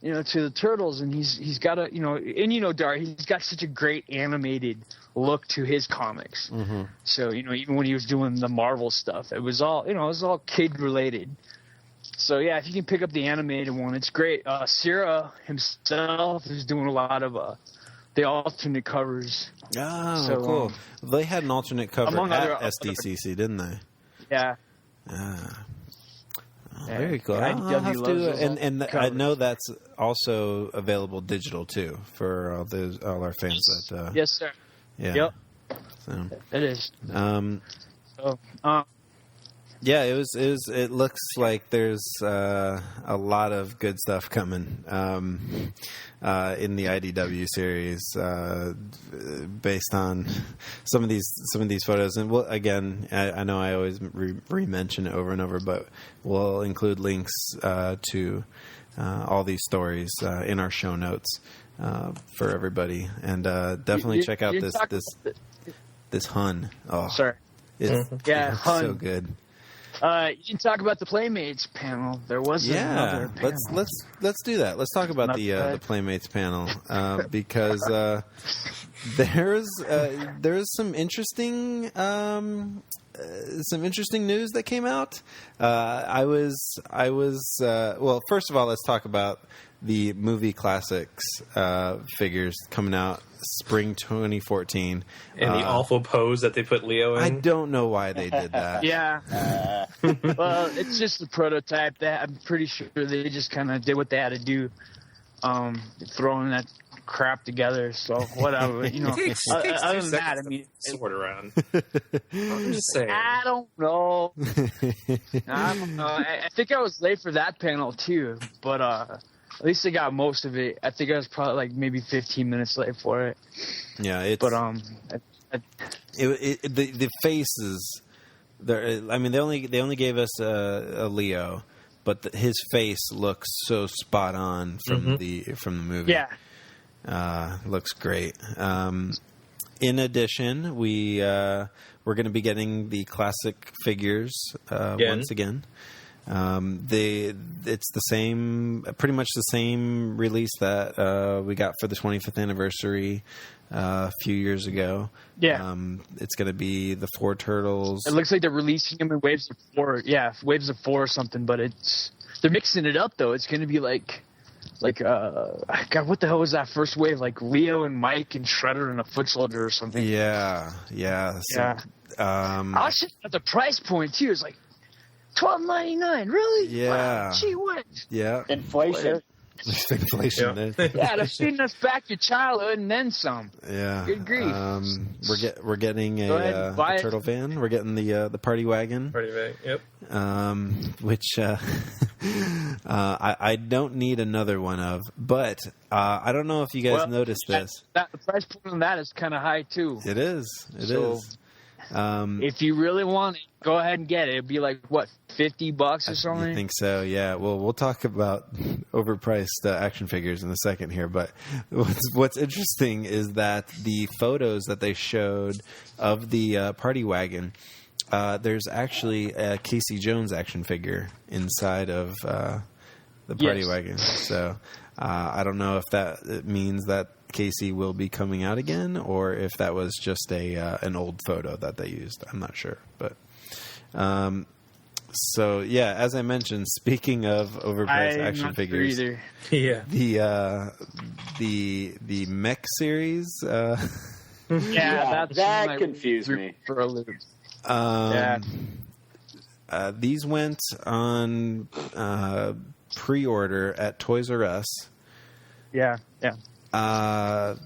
to the Turtles, and he's got Dario, he's got such a great animated look to his comics. Mm-hmm. So even when he was doing the Marvel stuff, it was all kid related. So if you can pick up the animated one, it's great. Sierra himself is doing a lot of the alternate covers. Oh, So, cool. They had an alternate cover among at other- SDCC, didn't they? Yeah. Very cool. Yeah, I'll have loves to, those and I covers. know that's also available digital too for all our fans. That Yes, sir. yeah. Yep. So, It is. yeah, it looks like there's a lot of good stuff coming in the IDW series based on some of these photos. And we'll, again, I know I always re-mention it over and over, but we'll include links to all these stories in our show notes for everybody. And definitely check out this Hun. Oh, sorry. It's Hun. so good. You didn't talk about the Playmates panel. There was another panel. Let's do that. Let's talk about the Playmates panel because there's some interesting news that came out. Well, first of all, let's talk about the movie classics figures coming out spring 2014. And the awful pose that they put Leo in. I don't know why they did that. Yeah. Well, it's just a prototype. That I'm pretty sure they just kind of did what they had to do, throwing that crap together. So whatever, you know. Other than that, I mean, sort around. I'm just saying. I don't know. I think I was late for that panel too, but at least I got most of it. I think I was probably like maybe 15 minutes late for it. Yeah, it's the faces. I mean, they only gave us a Leo, but his face looks so spot on from the movie. Yeah, looks great. In addition, we're going to be getting the classic figures once again. It's the same, pretty much the same release that we got for the 25th anniversary a few years ago. Yeah. It's going to be the 4 turtles. It looks like they're releasing them in waves of 4. Yeah, waves of 4 or something. But they're mixing it up though. It's going to be like God, what the hell was that first wave? Like Leo and Mike and Shredder and a foot soldier or something. Yeah. So, I was just at the price point too. It's like $12.99. Really? Yeah. Wow, gee whiz. Yeah. Inflation. Inflation. Yeah, they're feeding us back your childhood and then some. Yeah. Good grief. We're getting a turtle van. We're getting the party wagon. Party wagon. Yep. Which I don't need another one of, but I don't know if you guys noticed this. The price point on that is kind of high too. It is. It is. If you really want it, go ahead and get it. It'd be like what, $50 or something? I think so. Yeah. Well, we'll talk about overpriced action figures in a second here. But what's interesting is that the photos that they showed of the party wagon, there's actually a Casey Jones action figure inside of the party wagon. So I don't know if it means that Casey will be coming out again, or if that was just an old photo that they used. I'm not sure, but so yeah, as I mentioned, speaking of overpriced action figures, yeah, the mech series, that confused me for a little. These went on pre-order at Toys R Us. Yeah. I'm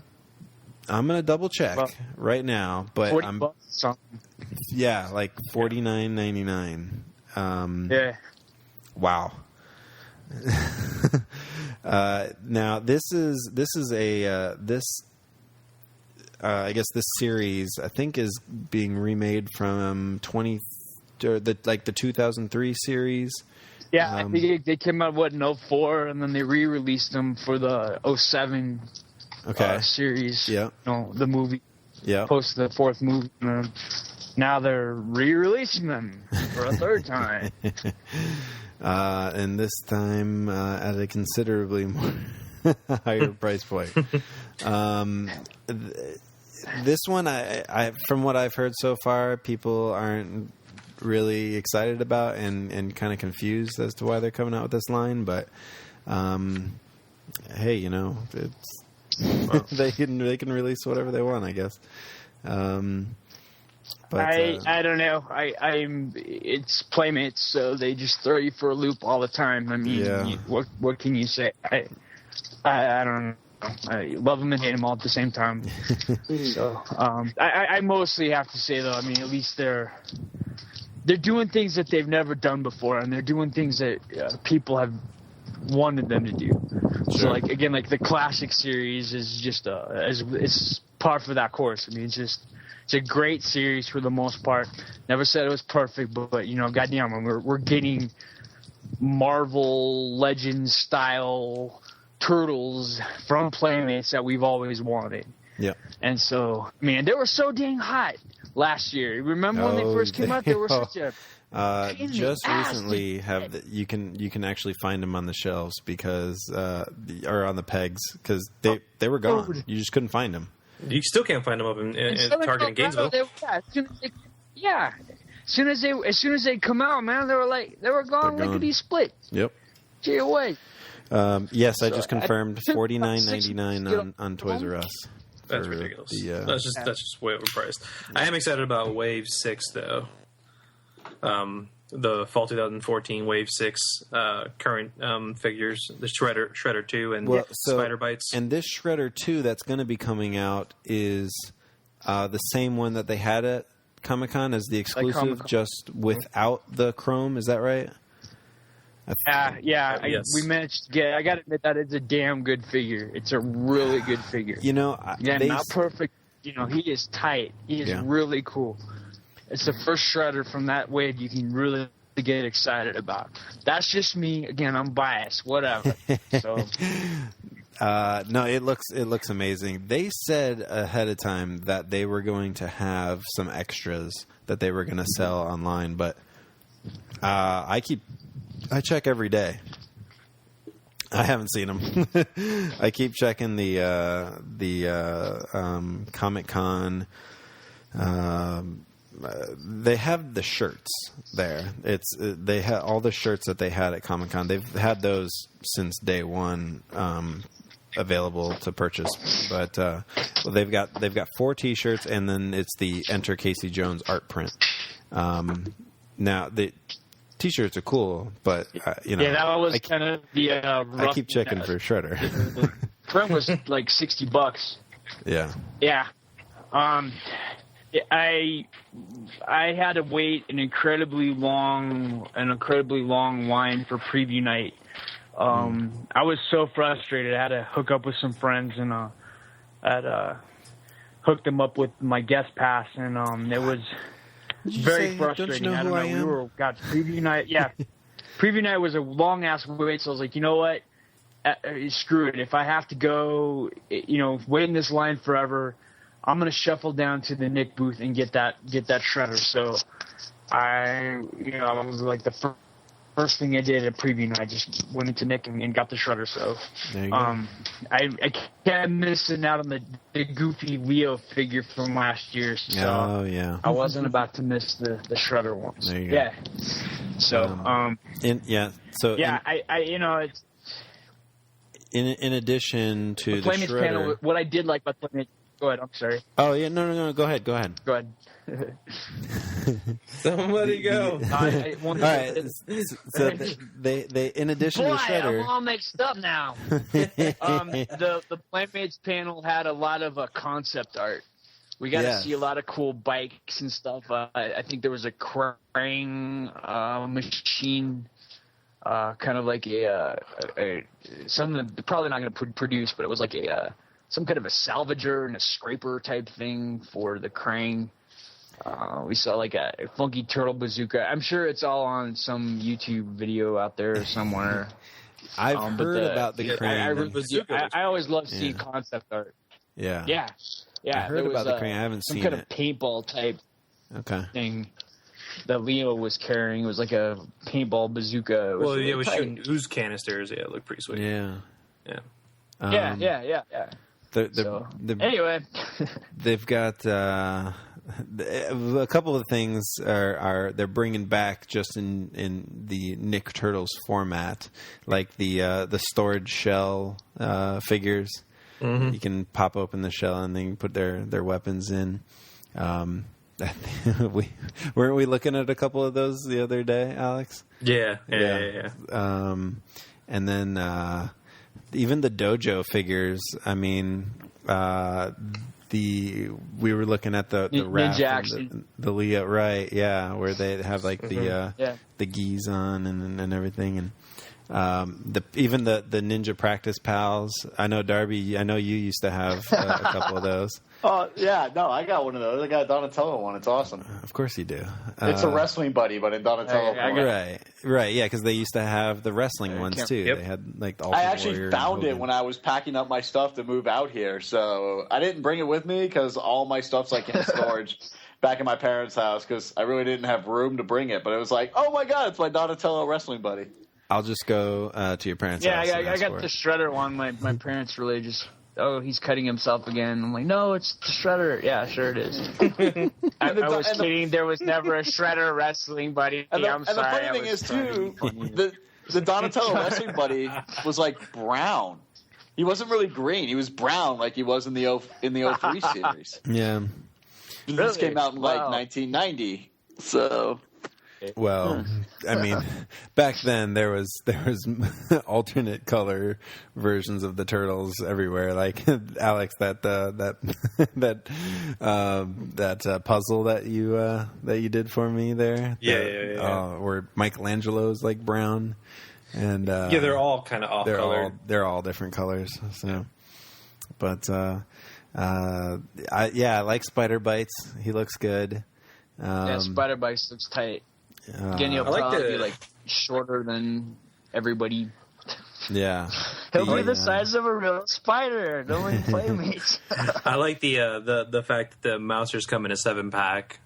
gonna double check right now, but I'm like $49.99. Yeah. Wow. Now this is I guess this series I think is being remade from the 2003 series. Yeah, I think they came out in 04, and then they re-released them for the 07 series. Yeah, the movie. Yeah, post the 4th movie. Now they're re-releasing them for a 3rd time. And this time at a considerably more higher price point. This one, I from what I've heard so far, people aren't really excited about and kind of confused as to why they're coming out with this line. But hey, Wow. they can release whatever they want, I guess. But I don't know. It's Playmates, so they just throw you for a loop all the time. I mean, what can you say? I don't know. I love them and hate them all at the same time. So I mostly have to say though, I mean, at least they're doing things that they've never done before, and they're doing things that people have wanted them to do. Sure. So like again, like the classic series is just it's par for that course. I mean, it's a great series for the most part. Never said it was perfect, but you know, goddamn, we're getting Marvel Legends style Turtles from Playmates that we've always wanted. Yeah. And so, man, they were so dang hot last year. Remember when they first came out? They were such a just recently you can actually find them on the shelves because or on the pegs because they were gone. You just couldn't find them. You still can't find them up in Target in Gainesville. As soon as they come out, man, they were gone lickety split. Yep. Gee away. Yes, I just confirmed $49.99 on Toys R Us. That's ridiculous. That's just way overpriced. I am excited about Wave 6 though. The fall 2014 Wave 6 current figures, the Shredder 2 and Spider Bites. And this Shredder 2 that's going to be coming out is the same one that they had at Comic-Con as the exclusive, just without the chrome. Is that right? Yes. We managed to get. I got to admit that it's a damn good figure. It's a really good figure. You know, not perfect. You know, he is tight. He is really cool. It's the first Shredder from that wave you can really get excited about. That's just me. Again, I'm biased. Whatever. So. No, it looks amazing. They said ahead of time that they were going to have some extras that they were going to sell online, but I check every day. I haven't seen them. I keep checking the Comic-Con. They have the shirts there. They had all the shirts that they had at Comic-Con. They've had those since day one, available to purchase. But they've got 4 T-shirts, and then it's the Enter Casey Jones art print. Now the T-shirts are cool, but you know, that was kind of the. I keep checking for Shredder. The print was like $60. Yeah. Yeah. I had to wait an incredibly long line for preview night. I was so frustrated. I had to hook up with some friends and I'd hooked them up with my guest pass, and it was very frustrating. Don't you know who I am? Got preview night. Yeah, preview night was a long ass wait. So I was like, you know what? Screw it. If I have to go, wait in this line forever, I'm gonna shuffle down to the Nick booth and get that Shredder. So I was like the first thing I did at preview night, I just went into Nick and got the Shredder. So there you go. I kept missing out on the goofy Leo figure from last year. So I wasn't about to miss the Shredder one. There you go. Yeah. So it's. In addition to the Playmates Shredder panel, what I did like about Playmates. Go ahead. I'm sorry. Oh yeah, no. Go ahead. Go ahead. Somebody go. All right. So they in addition to Shredder, I'm all mixed up now. The Playmates panel had a lot of concept art. We got to see a lot of cool bikes and stuff. I think there was a crane machine. Kind of like something they're probably not going to produce, but it was like some kind of a salvager and a scraper type thing for the crane. We saw like a funky turtle bazooka. I'm sure it's all on some YouTube video out there somewhere. I've heard about the crane. I always love seeing concept art. Yeah. I heard about the crane. I haven't seen it. Some kind of paintball type thing that Leo was carrying. It was like a paintball bazooka. It was shooting ooze canisters. Yeah, it looked pretty sweet. Yeah. Anyway, they've got a couple of things are they're bringing back just in the Nick Turtles format, like the storage shell figures. You can pop open the shell and then you can put their weapons in. Weren't we looking at a couple of those the other day, Alex? Yeah. And then even the dojo figures. I mean, we were looking at the raft, Ninja Action, the Leo, right? Yeah, where they have like the gis on and everything, and even the Ninja Practice Pals. I know Darby. I know you used to have a couple of those. Oh, yeah. No, I got one of those. I got a Donatello one. It's awesome. Of course you do. It's a wrestling buddy, but in Donatello form. Right. Yeah, because they used to have the wrestling ones, too. Yep. They had, like, the I actually found it when I was packing up my stuff to move out here. So I didn't bring it with me because all my stuff's, like, in storage back in my parents' house because I really didn't have room to bring it. But it was like, oh, my God, it's my Donatello wrestling buddy. I'll just go to your parents' house. Yeah, I got the Shredder one. My parents really just... Oh, he's cutting himself again. I'm like, no, it's the Shredder. Yeah, sure it is. I was kidding. There was never a Shredder wrestling buddy. I'm sorry. And the funny thing is, too, the Donatello wrestling buddy was, like, brown. He wasn't really green. He was brown like he was in the 03 series. Yeah. This came out in, 1990. So... Well, I mean, back then there was alternate color versions of the turtles everywhere. Like Alex, that puzzle that you did for me there. Yeah. Where Michelangelo's like brown, and they're all kind of off color. They're all different colors. So, but I like Spider Bites. He looks good. Spider Bites looks tight. Again, he'll probably be shorter than everybody. Yeah, he'll be the size of a real spider. No one playmates. I like the fact that the Mousers come in a 7-pack.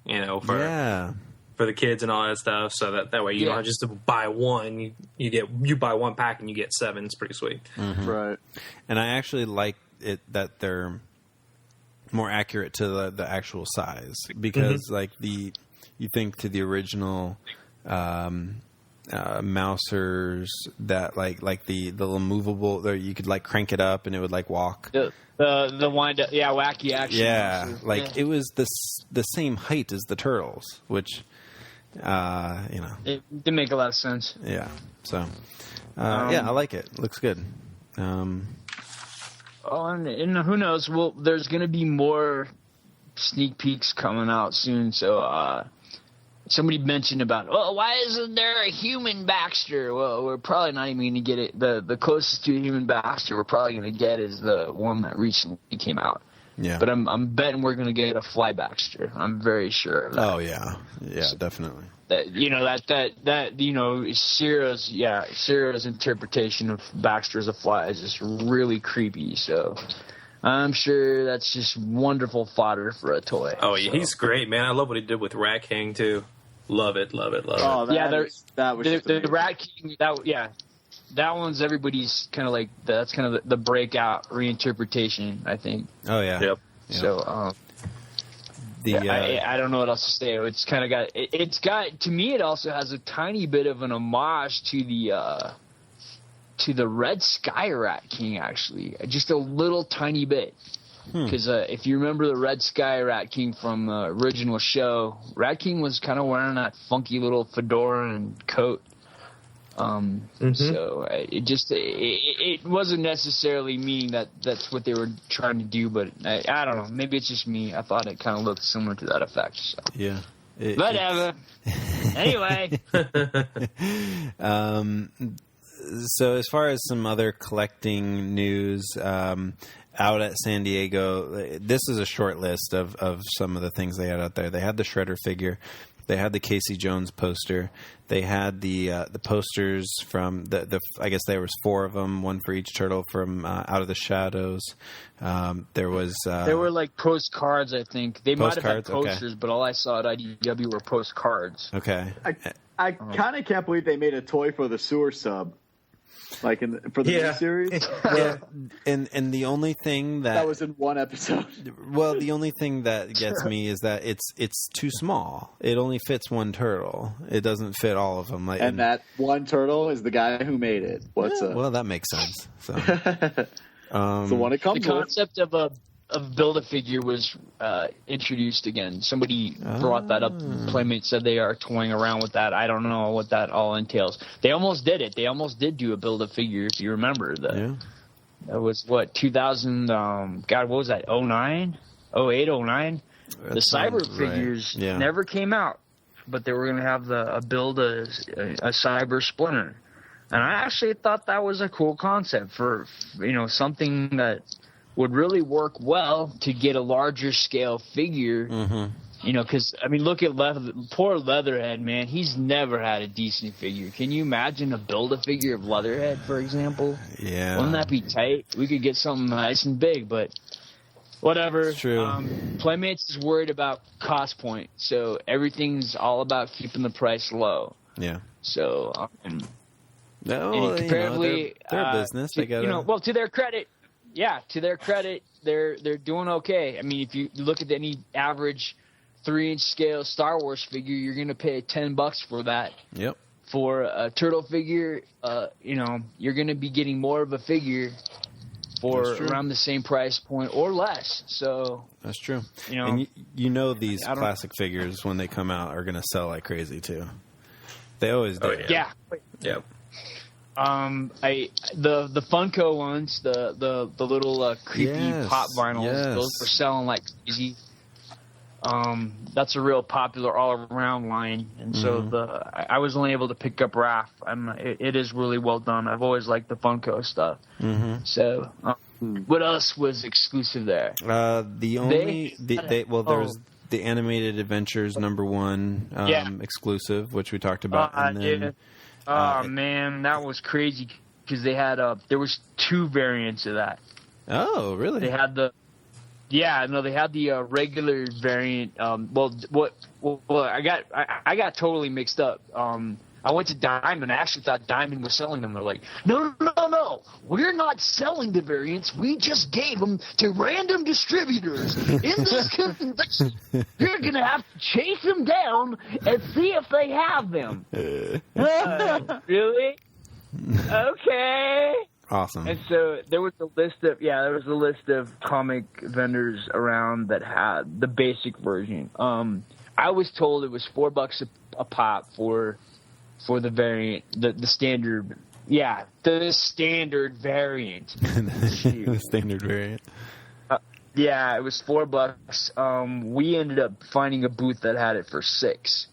For the kids and all that stuff. So that way you don't just to buy one. You buy one pack and you get 7. It's pretty sweet. Mm-hmm. Right. And I actually like it that they're more accurate to the actual size because you think to the original Mousers that like the little movable, or you could like crank it up and it would like walk. The wind up, wacky action. Yeah, it was the same height as the turtles, which it didn't make a lot of sense. Yeah, so I like it. It looks good. And who knows? Well, there's going to be more sneak peeks coming out soon. So somebody mentioned about, why isn't there a human Baxter? Well, we're probably not even going to get it. The closest to a human Baxter we're probably going to get is the one that recently came out. Yeah. But I'm betting we're going to get a Fly Baxter. I'm very sure of that. Oh yeah, definitely. Ciro's interpretation of Baxter as a fly is just really creepy. So I'm sure that's just wonderful fodder for a toy. Oh yeah, he's great, man. I love what he did with Rat King too. Love it. Oh, that was the Rat King. That one's everybody's kind of like that's kind of the breakout reinterpretation, I think. Oh yeah. Yep. So I don't know what else to say. It's kind of got to me. It also has a tiny bit of an homage to the Red Sky Rat King, actually, just a little tiny bit. Because if you remember the Red Sky Rat King from the original show, Rat King was kind of wearing that funky little fedora and coat. So it wasn't necessarily meaning that's what they were trying to do, but I don't know. Maybe it's just me. I thought it kind of looked similar to that effect. So. Yeah. Whatever. Anyway. So as far as some other collecting news out at San Diego, this is a short list of some of the things they had out there. They had the Shredder figure. They had the Casey Jones poster. They had the posters from the I guess there was 4 of them, one for each turtle from Out of the Shadows. There was they were like postcards, I think. They might have had posters, but all I saw at IDW were postcards. Okay. I kind of can't believe they made a toy for the sewer sub. Like for the new series? Well, and the only thing that was in one episode. Well, the only thing that gets me is that it's too small. It only fits one turtle. It doesn't fit all of them. And that one turtle is the guy who made it. Well, that makes sense. So. So when it comes the concept of Build-A-Figure was introduced again. Somebody brought that up. Playmates said they are toying around with that. I don't know what that all entails. They almost did it. They almost did do a Build-A-Figure, if you remember. That was, 2000, God, what was that, 09? 08, 09? The cyber figures never came out, but they were going to have a cyber Splinter. And I actually thought that was a cool concept for, something that would really work well to get a larger scale figure. Because, look at poor Leatherhead, man. He's never had a decent figure. Can you imagine a Build-A-Figure of Leatherhead, for example? Yeah. Wouldn't that be tight? We could get something nice and big, but whatever. It's true. Playmates is worried about cost point, so everything's all about keeping the price low. Yeah. So, comparatively, they're a business. They got to their credit, they're doing okay. If you look at any average 3-inch scale Star Wars figure, you're going to pay $10 for that. Yep. For a turtle figure, you're going to be getting more of a figure for around the same price point or less. So that's true. And these classic figures when they come out are going to sell like crazy too. They always do. Yeah. Yep. The Funko ones, the little creepy pop vinyls, those were selling like crazy. That's a real popular all around line, and so I was only able to pick up Raph. It is really well done. I've always liked the Funko stuff. So, what else was exclusive there? There's the Animated Adventures #1 exclusive, which we talked about. Man, that was crazy because they had there was 2 variants of that. Oh, really? They had the regular variant. I got totally mixed up. I went to Diamond. I actually thought Diamond was selling them. They're like, no, we're not selling the variants. We just gave them to random distributors. In this convention, you're going to have to chase them down and see if they have them. Really? Okay. Awesome. And so there was a list of comic vendors around that had the basic version. I was told it was $4 a pop for the variant, the standard. Yeah, the standard variant. The standard variant. Yeah, it was $4. We ended up finding a booth that had it for $6.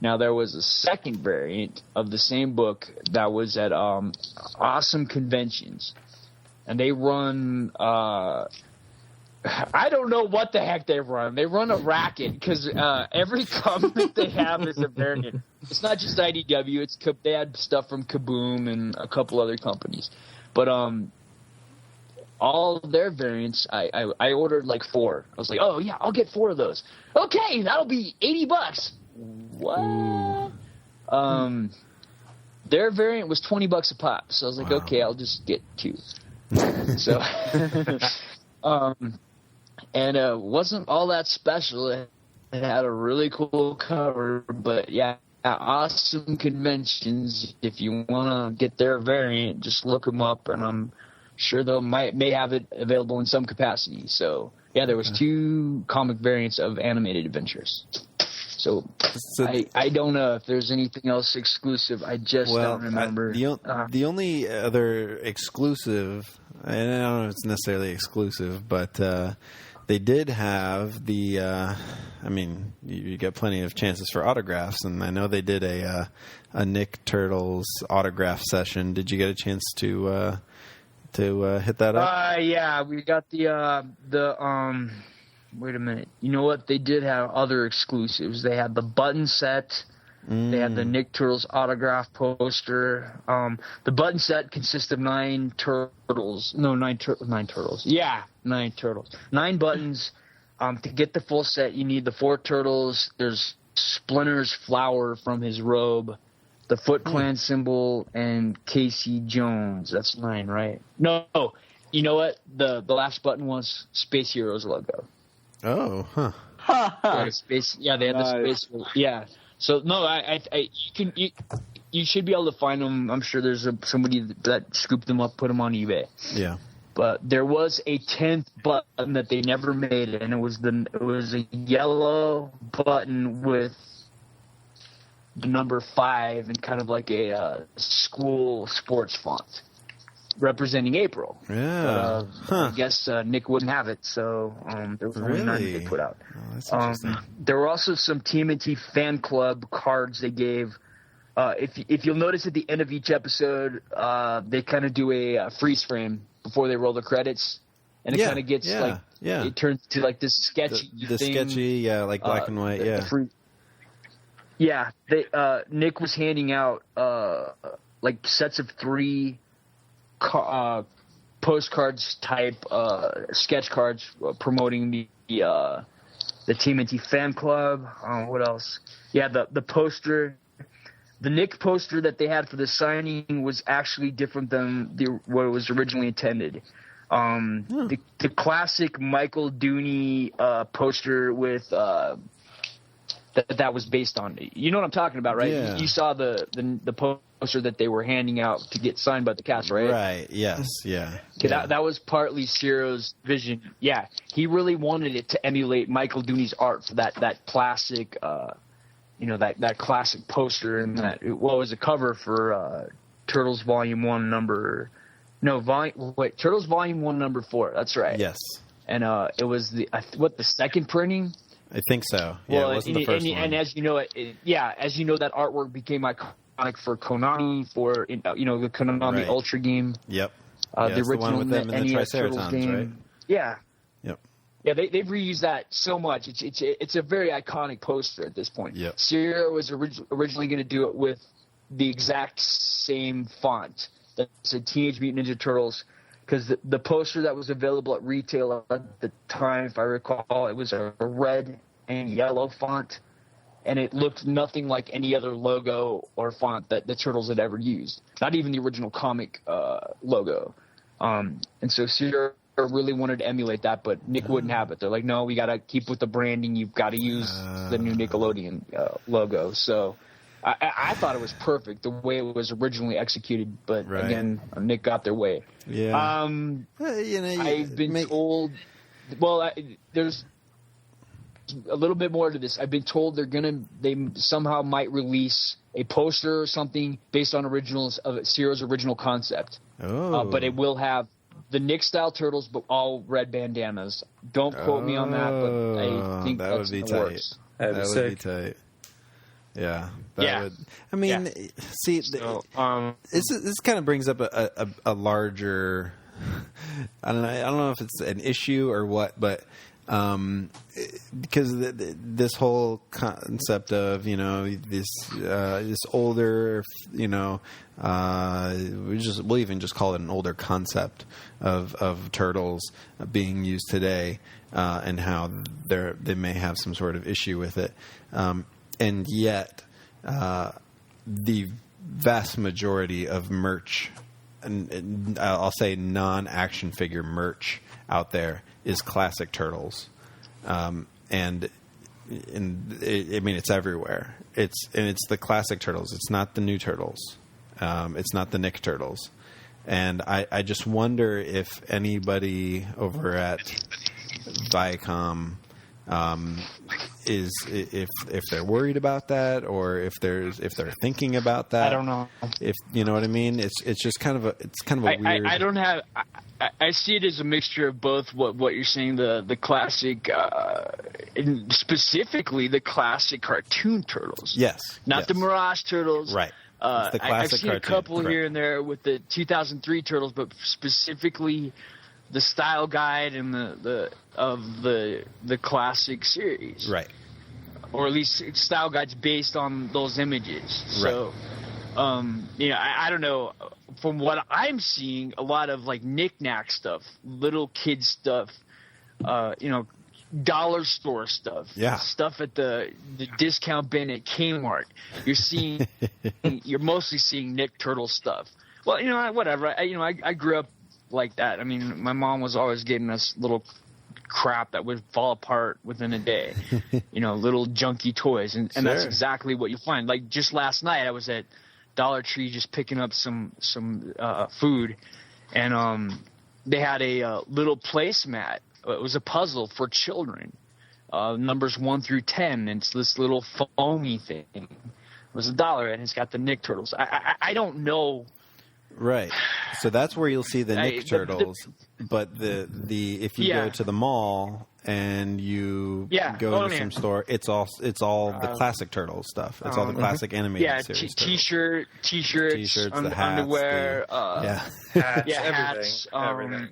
Now, there was a second variant of the same book that was at Awesome Conventions. And they run, I don't know what the heck they run. They run a racket because every comic they have is a variant. It's not just IDW. They had stuff from Kaboom and a couple other companies. But all their variants, I ordered like 4. I was like, oh, yeah, I'll get 4 of those. Okay, that'll be $80. What? Their variant was $20 a pop, so I was like, okay, I'll just get 2. So, and it wasn't all that special. It had a really cool cover, but yeah, Awesome Conventions. If you want to get their variant, just look them up, and I'm sure they may have it available in some capacity. So yeah, there was 2 comic variants of Animated Adventures. So I don't know if there's anything else exclusive. I just don't remember. The only other exclusive, and I don't know if it's necessarily exclusive, but they did have the. You get plenty of chances for autographs, and I know they did a Nick Turtles autograph session. Did you get a chance to hit that up? Yeah, we got the. Wait a minute. You know what? They did have other exclusives. They had the button set. They had the Nick Turtles autograph poster. The button set consists of 9 turtles. No, 9 turtles. Yeah, 9 turtles. 9 buttons. To get the full set, you need the 4 turtles. There's Splinter's flower from his robe, the Foot Clan symbol, and Casey Jones. That's 9, right? No. You know what? The last button was Space Heroes logo. Oh, huh. They had the space. Yeah. So no, you should be able to find them. I'm sure there's somebody that scooped them up, put them on eBay. Yeah. But there was a 10th button that they never made, and it was a yellow button with the number 5 and kind of like a school sports font representing April. Yeah. I guess Nick wouldn't have it, so there was only 9 that they put out. Oh, that's interesting. There were also some TMNT fan club cards they gave. If you'll notice at the end of each episode, they kind of do a freeze frame before they roll the credits, and it kind of gets it turns to like this sketchy the thing. Sketchy, like black and white, Nick was handing out like sets of 3 postcards type sketch cards promoting the TMNT fan club. What else? Yeah, the poster. The Nick poster that they had for the signing was actually different than what it was originally intended. The classic Michael Dooney poster with that was based on. You know what I'm talking about, right? Yeah. You saw the poster that they were handing out to get signed by the cast, right? Right. Yes. Yeah. That was partly Ciro's vision. Yeah, he really wanted it to emulate Michael Dooney's art for that classic. That classic poster, and was a cover for Turtles Volume 1 Turtles Volume 1 number 4. That's right. Yes. And it was the second printing? I think so. Yeah, it wasn't the first one. And as you know, that artwork became iconic for Konami, for the Konami Ultra game. Yep. The original one with them in the Triceratons, game. right? Yeah. Yep. Yeah, they've reused that so much. It's a very iconic poster at this point. Yep. Ciro was originally going to do it with the exact same font that said Teenage Mutant Ninja Turtles, because the poster that was available at retail at the time, if I recall, it was a red and yellow font, and it looked nothing like any other logo or font that the Turtles had ever used. Not even the original comic logo. And so Ciro really wanted to emulate that, but Nick wouldn't have it. They're like, no, we got to keep with the branding. You've got to use the new Nickelodeon logo. So I thought it was perfect the way it was originally executed, but again, Nick got their way. Yeah. I've been told. Well, there's a little bit more to this. I've been told they somehow might release a poster or something based on Ciro's original concept. Oh. But it will have the Nick-style Turtles, but all red bandanas. Don't quote me on that, but I think that that's would be in the works. That would be tight. Yeah. Would. I mean, see, this kind of brings up a larger. I don't know if it's an issue or what, but because this whole concept of this older we'll even just call it an older concept of turtles being used today, and how they may have some sort of issue with it, and yet the vast majority of merch, and I'll say non-action figure merch out there, is classic Turtles, and it's everywhere. It's the classic Turtles. It's not the new Turtles. It's not the Nick Turtles. And I just wonder if anybody over at Viacom if they're worried about that, or if they're thinking about that. I don't know. If you know what I mean, it's just kind of a weird. I don't have. I see it as a mixture of both. What you're saying, the classic, and specifically the classic cartoon Turtles. Yes. Not the Mirage Turtles. Right. I've seen cartoon. a couple here and there with the 2003 Turtles, but specifically the style guide and the classic series, right? Or at least style guides based on those images. So, I don't know. From what I'm seeing, a lot of like knick-knack stuff, little kid stuff, dollar store stuff, stuff at the discount bin at Kmart. You're mostly seeing Nick Turtle stuff. Well, whatever. I grew up like that. I mean, my mom was always getting us little crap that would fall apart within a day. Little junky toys, and that's exactly what you find. Like just last night, I was at Dollar Tree just picking up some food, and they had a little placemat. It was a puzzle for children, numbers 1 through 10. And it's this little foamy thing. It was $1, and it's got the Nick Turtles. I don't know. Right. So that's where you'll see the Nick Turtles. But if you go to the mall and you go to some store, it's all the classic Turtles stuff. It's all the classic animated series. T-shirts, the hats, underwear, hats, everything.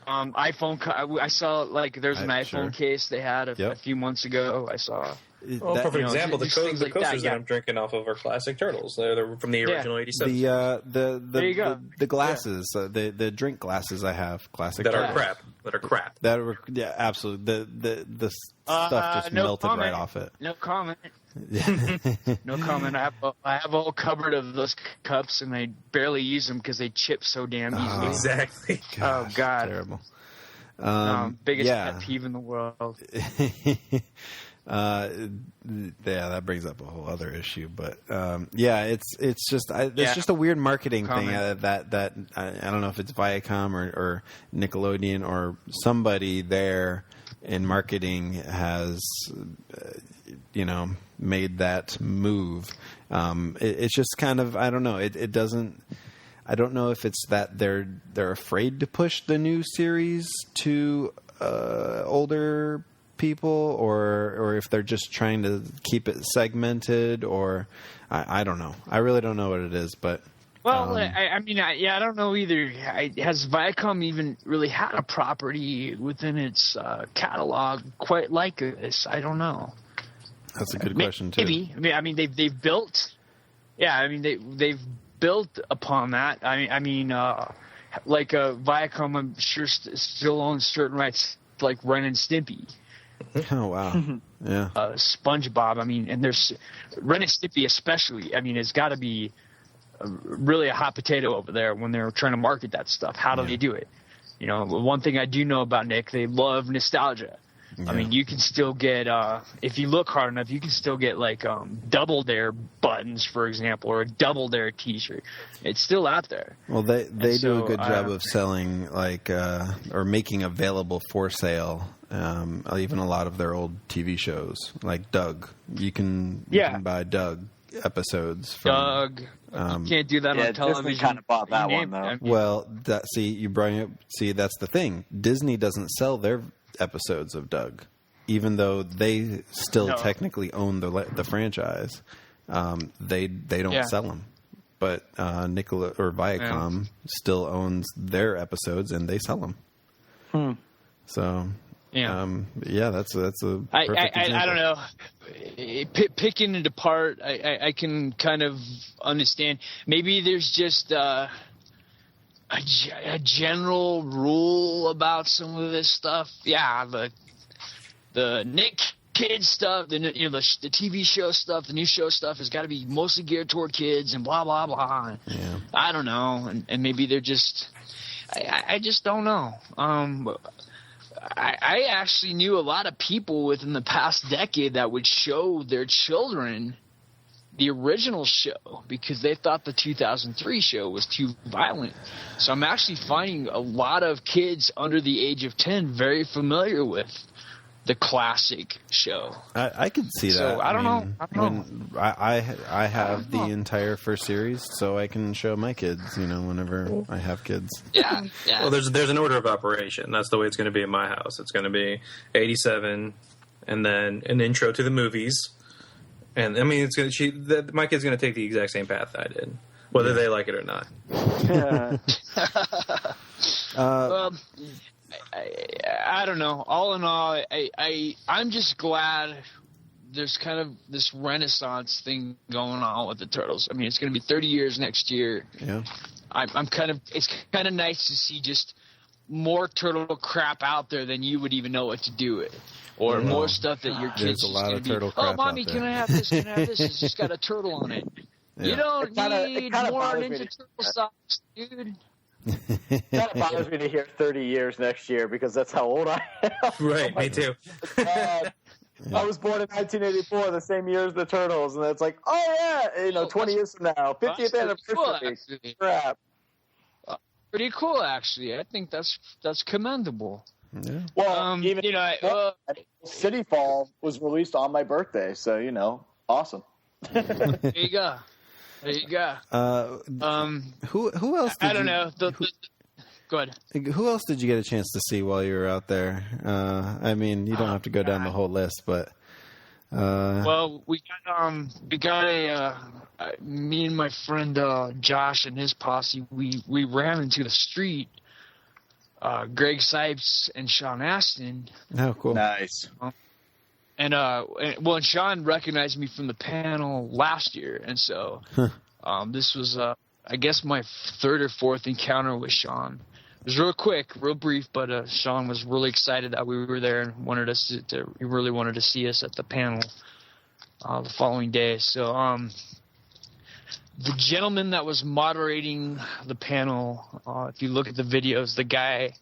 iPhone. I saw there's an iPhone case they had a few months ago. I saw. For example, the coasters that I'm drinking off of are classic Turtles. They're from the original '87. The glasses, the drink glasses I have, classic that Turtles. are crap. Absolutely. The stuff just melted right off it. No comment. No comment. I have a whole cupboard of those cups, and I barely use them because they chip so damn easily. Exactly. Gosh, God, terrible. Biggest pet peeve in the world. That brings up a whole other issue, but it's just there's just a weird marketing thing that I don't know if it's Viacom or Nickelodeon or somebody there in marketing has made that move. It's just kind of, I don't know. It doesn't. I don't know if it's that they're afraid to push the new series to older people, or if they're just trying to keep it segmented, or I don't know. I really don't know what it is, but I don't know either. Has Viacom even really had a property within its catalog quite like this? I don't know. That's a good question too. Maybe. They've built. Yeah, they've built upon that. Viacom, I'm sure still owns certain rights, like Ren and Stimpy. Oh wow! Yeah. SpongeBob. And there's Ren and Stimpy especially. It's got to be really a hot potato over there when they're trying to market that stuff. How do they do it? One thing I do know about Nick, they love nostalgia. Yeah. You can still get if you look hard enough, you can still get Double Dare buttons, for example, or a Double Dare T-shirt. It's still out there. Well, they do a good job of selling or making available for sale. Even a lot of their old TV shows, like Doug. You can buy Doug episodes from Doug. You can't do that on television. Disney kind of bought that one though. Well, you bring up. See, that's the thing. Disney doesn't sell their episodes of Doug, even though they still technically own the franchise. They don't sell them, but Nicola or Viacom still owns their episodes and they sell them. So that's a perfect example. I don't know. Picking it apart, I can kind of understand. Maybe there's just a general rule about some of this stuff. Yeah, the Nick Kid stuff, the TV show stuff, the new show stuff has got to be mostly geared toward kids and blah blah blah. Yeah. I don't know, and maybe they're just. I just don't know. I actually knew a lot of people within the past decade that would show their children the original show because they thought the 2003 show was too violent. So I'm actually finding a lot of kids under the age of 10 very familiar with the classic show. I could see that. So I don't know. I have the entire first series, so I can show my kids, whenever I have kids. Yeah. Well, there's an order of operation. That's the way it's going to be in my house. It's going to be 87, and then an intro to the movies. And my kid's going to take the exact same path I did, whether they like it or not. I don't know. All in all, I'm just glad there's kind of this renaissance thing going on with the Turtles. It's going to be 30 years next year. Yeah. It's kind of nice to see just more turtle crap out there than you would even know what to do with. Or more stuff that your kids There's a lot of be, turtle crap Mommy, out there. can I have this? Can I have this? It's just got a turtle on it. Yeah. You don't need more Ninja Turtle socks, dude. It kind of bothers me to hear 30 years next year because that's how old I am. Right, me too. I was born in 1984, the same year as the Turtles, and it's like, 20 years from now, 50th anniversary. Crap. pretty cool, actually. I think that's commendable. Yeah. Well, even City Fall was released on my birthday, so awesome. There you go. Who else? I don't know. Go ahead. Who else did you get a chance to see while you were out there? I mean, you don't have to go down the whole list, but. Well, we got me and my friend Josh and his posse. We ran into the street. Greg Sipes and Sean Astin. Oh, cool! Nice. And Sean recognized me from the panel last year, and so this was I guess my third or fourth encounter with Sean. It was real quick, real brief, but Sean was really excited that we were there and he really wanted to see us at the panel the following day. So the gentleman that was moderating the panel, if you look at the videos, the guy,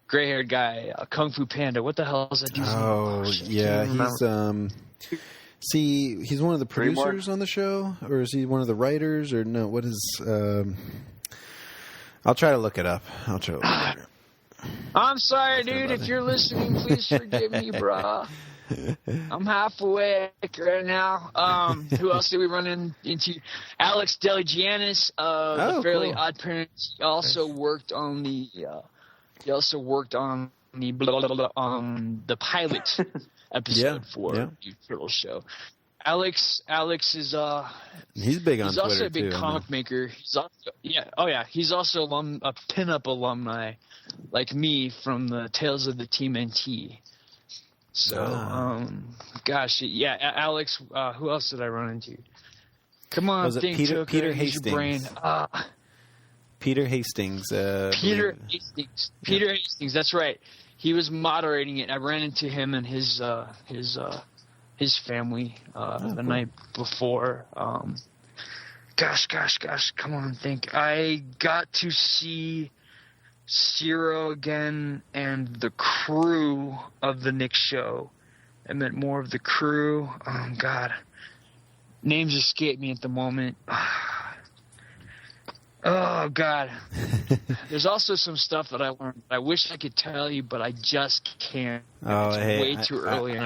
gray-haired guy, Kung Fu Panda. What the hell is that dude's name? Oh, yeah, he's one of the producers on the show, or is he one of the writers, or no? What is? I'll try to look it up. I'm sorry, dude. If you're listening, please forgive me, brah. I'm half awake right now. Who else did we run into? Alex Deligiannis of the Fairly Odd Parents. He also worked on the. The pilot episode for the Turtle Show. Alex is he's big on Twitter. He's also a big too, comic maker. He's also he's also a pinup alumni like me from the Tales of the TMNT. So Alex. Who else did I run into? Come on, think, Peter Hastings. Your brain. Peter Hastings. Peter Hastings. That's right. He was moderating it. I ran into him and his family the night before. Gosh, come on, think. I got to see Ciro again and the crew of the Nick show. I meant more of the crew. Oh, God. Names escape me at the moment. Oh, God. There's also some stuff that I learned. I wish I could tell you, but I just can't. It's way too early.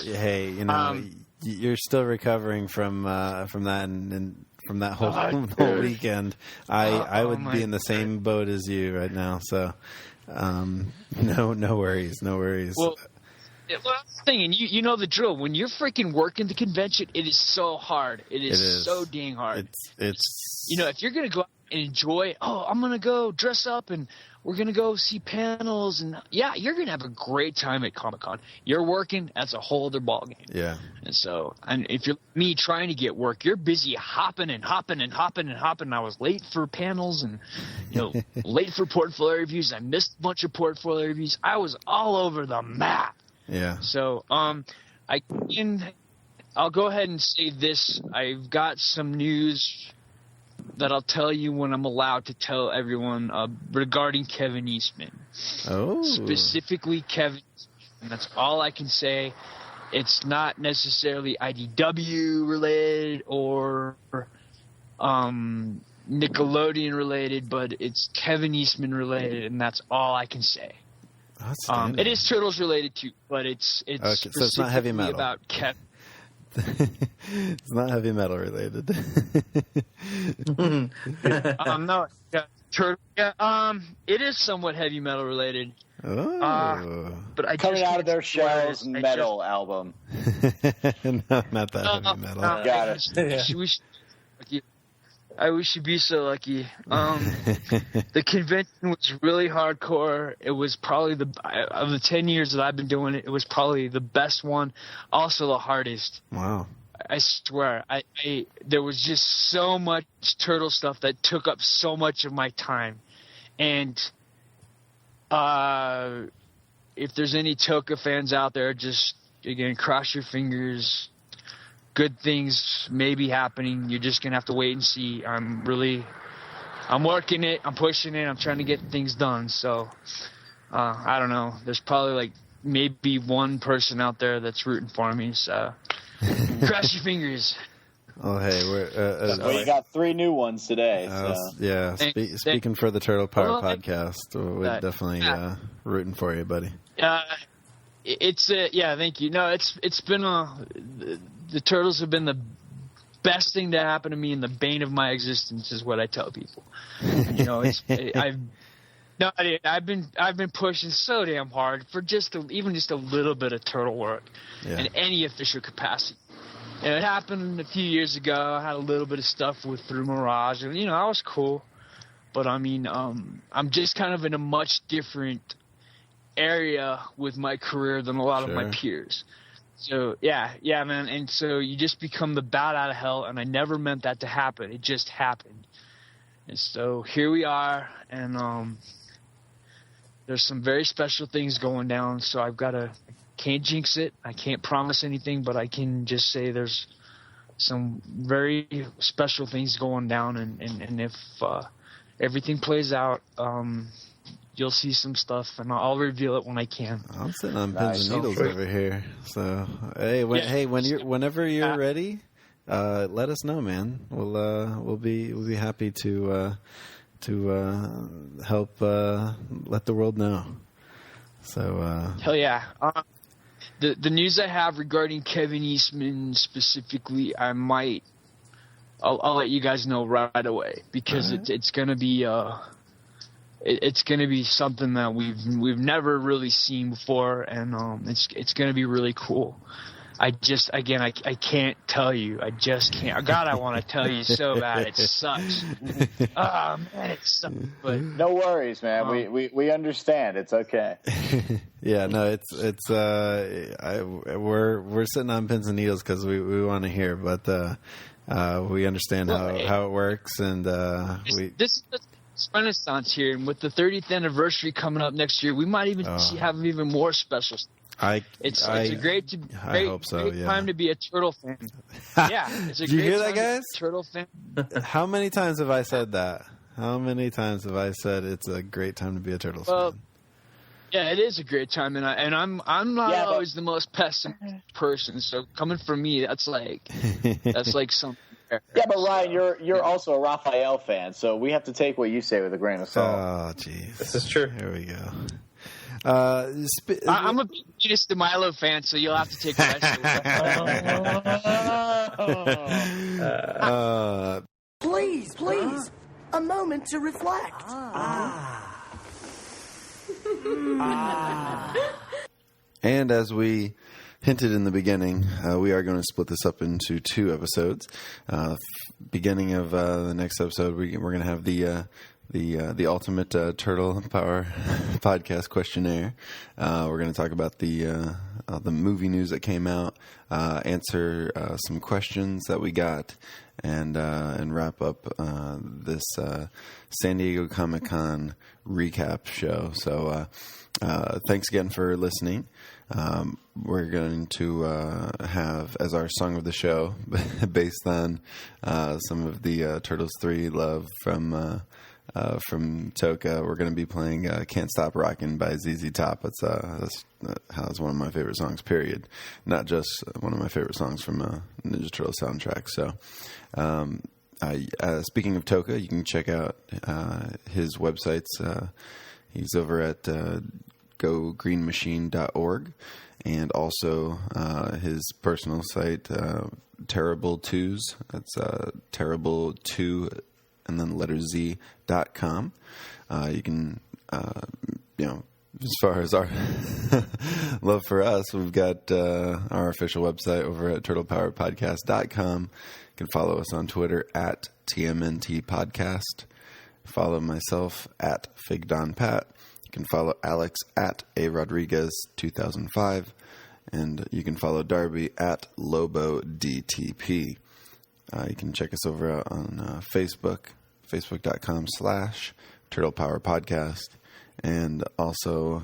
Hey, you're still recovering from that and from that whole weekend. I would be in the same boat as you right now. So, no worries. Well, that's the thing, and you know the drill. When you're freaking working the convention, it is so hard. It is so dang hard. It's if you're gonna go out and enjoy, I'm gonna go dress up and we're gonna go see panels, and you're gonna have a great time at Comic-Con. You're working, that's a whole other ballgame. Yeah. And if you're me trying to get work, you're busy hopping. I was late for panels and late for portfolio reviews. I missed a bunch of portfolio reviews. I was all over the map. Yeah. So I'll go ahead and say this. I've got some news that I'll tell you when I'm allowed to tell everyone regarding Kevin Eastman. Oh. Specifically Kevin Eastman. That's all I can say. It's not necessarily IDW related or Nickelodeon related, but it's Kevin Eastman related, and that's all I can say. It is Turtles related too, but it's okay, so it's not heavy metal. About Kevin. It's not heavy metal related. No, it is somewhat heavy metal related. Oh, but I coming out of their shells metal album. No, not that heavy metal. Got it. I wish you'd be so lucky. The convention was really hardcore. It was probably of the 10 years that I've been doing it, it was probably the best one. Also the hardest. Wow. I swear. There was just so much turtle stuff that took up so much of my time. And if there's any Tokka fans out there, just, again, cross your fingers. Good things may be happening. You're just going to have to wait and see. I'm working it. I'm pushing it. I'm trying to get things done. So, I don't know. There's probably maybe one person out there that's rooting for me. So, cross your fingers. Oh, hey, we're well, you got 3 new ones today. So. Yeah, speaking for the Turtle Power Podcast, we're definitely rooting for you, buddy. It's thank you. No, it's been the Turtles have been the best thing to happen to me and the bane of my existence is what I tell people. You know, I've been pushing so damn hard for even just a little bit of turtle work in any official capacity. And it happened a few years ago. I had a little bit of stuff through Mirage, and I was cool. But I mean, I'm just kind of in a much different area with my career than a lot of my peers. So yeah, man. And so you just become the bat out of hell, and I never meant that to happen. It just happened. And so here we are, and there's some very special things going down. So I can't jinx it. I can't promise anything, but I can just say there's some very special things going down, and if everything plays out, you'll see some stuff, and I'll reveal it when I can. I'm sitting on pins and needles over here. So whenever you're ready, let us know, man. We'll be happy to help let the world know. So hell yeah. The news I have regarding Kevin Eastman specifically, I'll let you guys know right away, because it's gonna be it's gonna be something that we've never really seen before, and it's gonna be really cool. I can't tell you. I just can't. God, I want to tell you so bad. It sucks. Oh man, it sucks. But no worries, man. We understand. It's okay. Yeah, no, we're sitting on pins and needles because we want to hear, but we understand how it works, and this Renaissance here, and with the 30th anniversary coming up next year, we might even have even more special stuff. It's a great time to be a Turtle fan. Yeah, it's a Did you great hear time that, guys? to be a Turtle fan. How many times have I said that? How many times have I said it's a great time to be a Turtles fan? Yeah, it is a great time, and I'm not always the most pessimistic person. So coming from me, that's like something. Yeah, but Ryan, you're also a Raphael fan, so we have to take what you say with a grain of salt. Oh, jeez, this is true. Here we go. I'm a big Venus de Milo fan, so you'll have to take what I say. Please, a moment to reflect. And as we hinted in the beginning, we are going to split this up into 2 episodes. Beginning of the next episode, we're going to have the ultimate Turtle Power Podcast questionnaire. We're going to talk about the movie news that came out, answer some questions that we got, and wrap up this San Diego Comic-Con recap show. So thanks again for listening. We're going to have as our song of the show, based on some of the Turtles 3 love from Tokka, we're going to be playing Can't Stop Rockin' by ZZ Top. That's one of my favorite songs, period. Not just one of my favorite songs from a Ninja Turtle soundtrack. So, speaking of Tokka, you can check out his websites. He's over at gogreenmachine.org, and also his personal site, Terrible Twos. That's Terrible2 and then the letter Z.com. You can, as far as our love for us, we've got our official website over at TurtlePowerPodcast.com. You can follow us on Twitter at TMNT Podcast. Follow myself at FigDonPat. You can follow Alex at ARodriguez2005. And you can follow Darby at LoboDTP. You can check us over out on Facebook, facebook.com/TurtlePowerPodcast, and also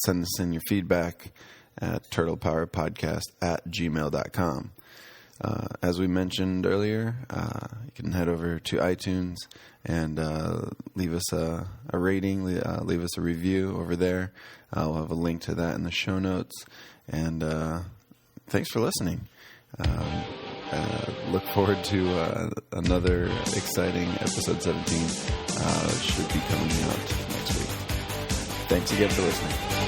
send us in your feedback at TurtlePowerPodcast@gmail.com. As we mentioned earlier, you can head over to iTunes and leave us a rating, leave us a review over there. We'll have a link to that in the show notes. And thanks for listening. look forward to another exciting episode 17. Should be coming out next week. Thanks again for listening.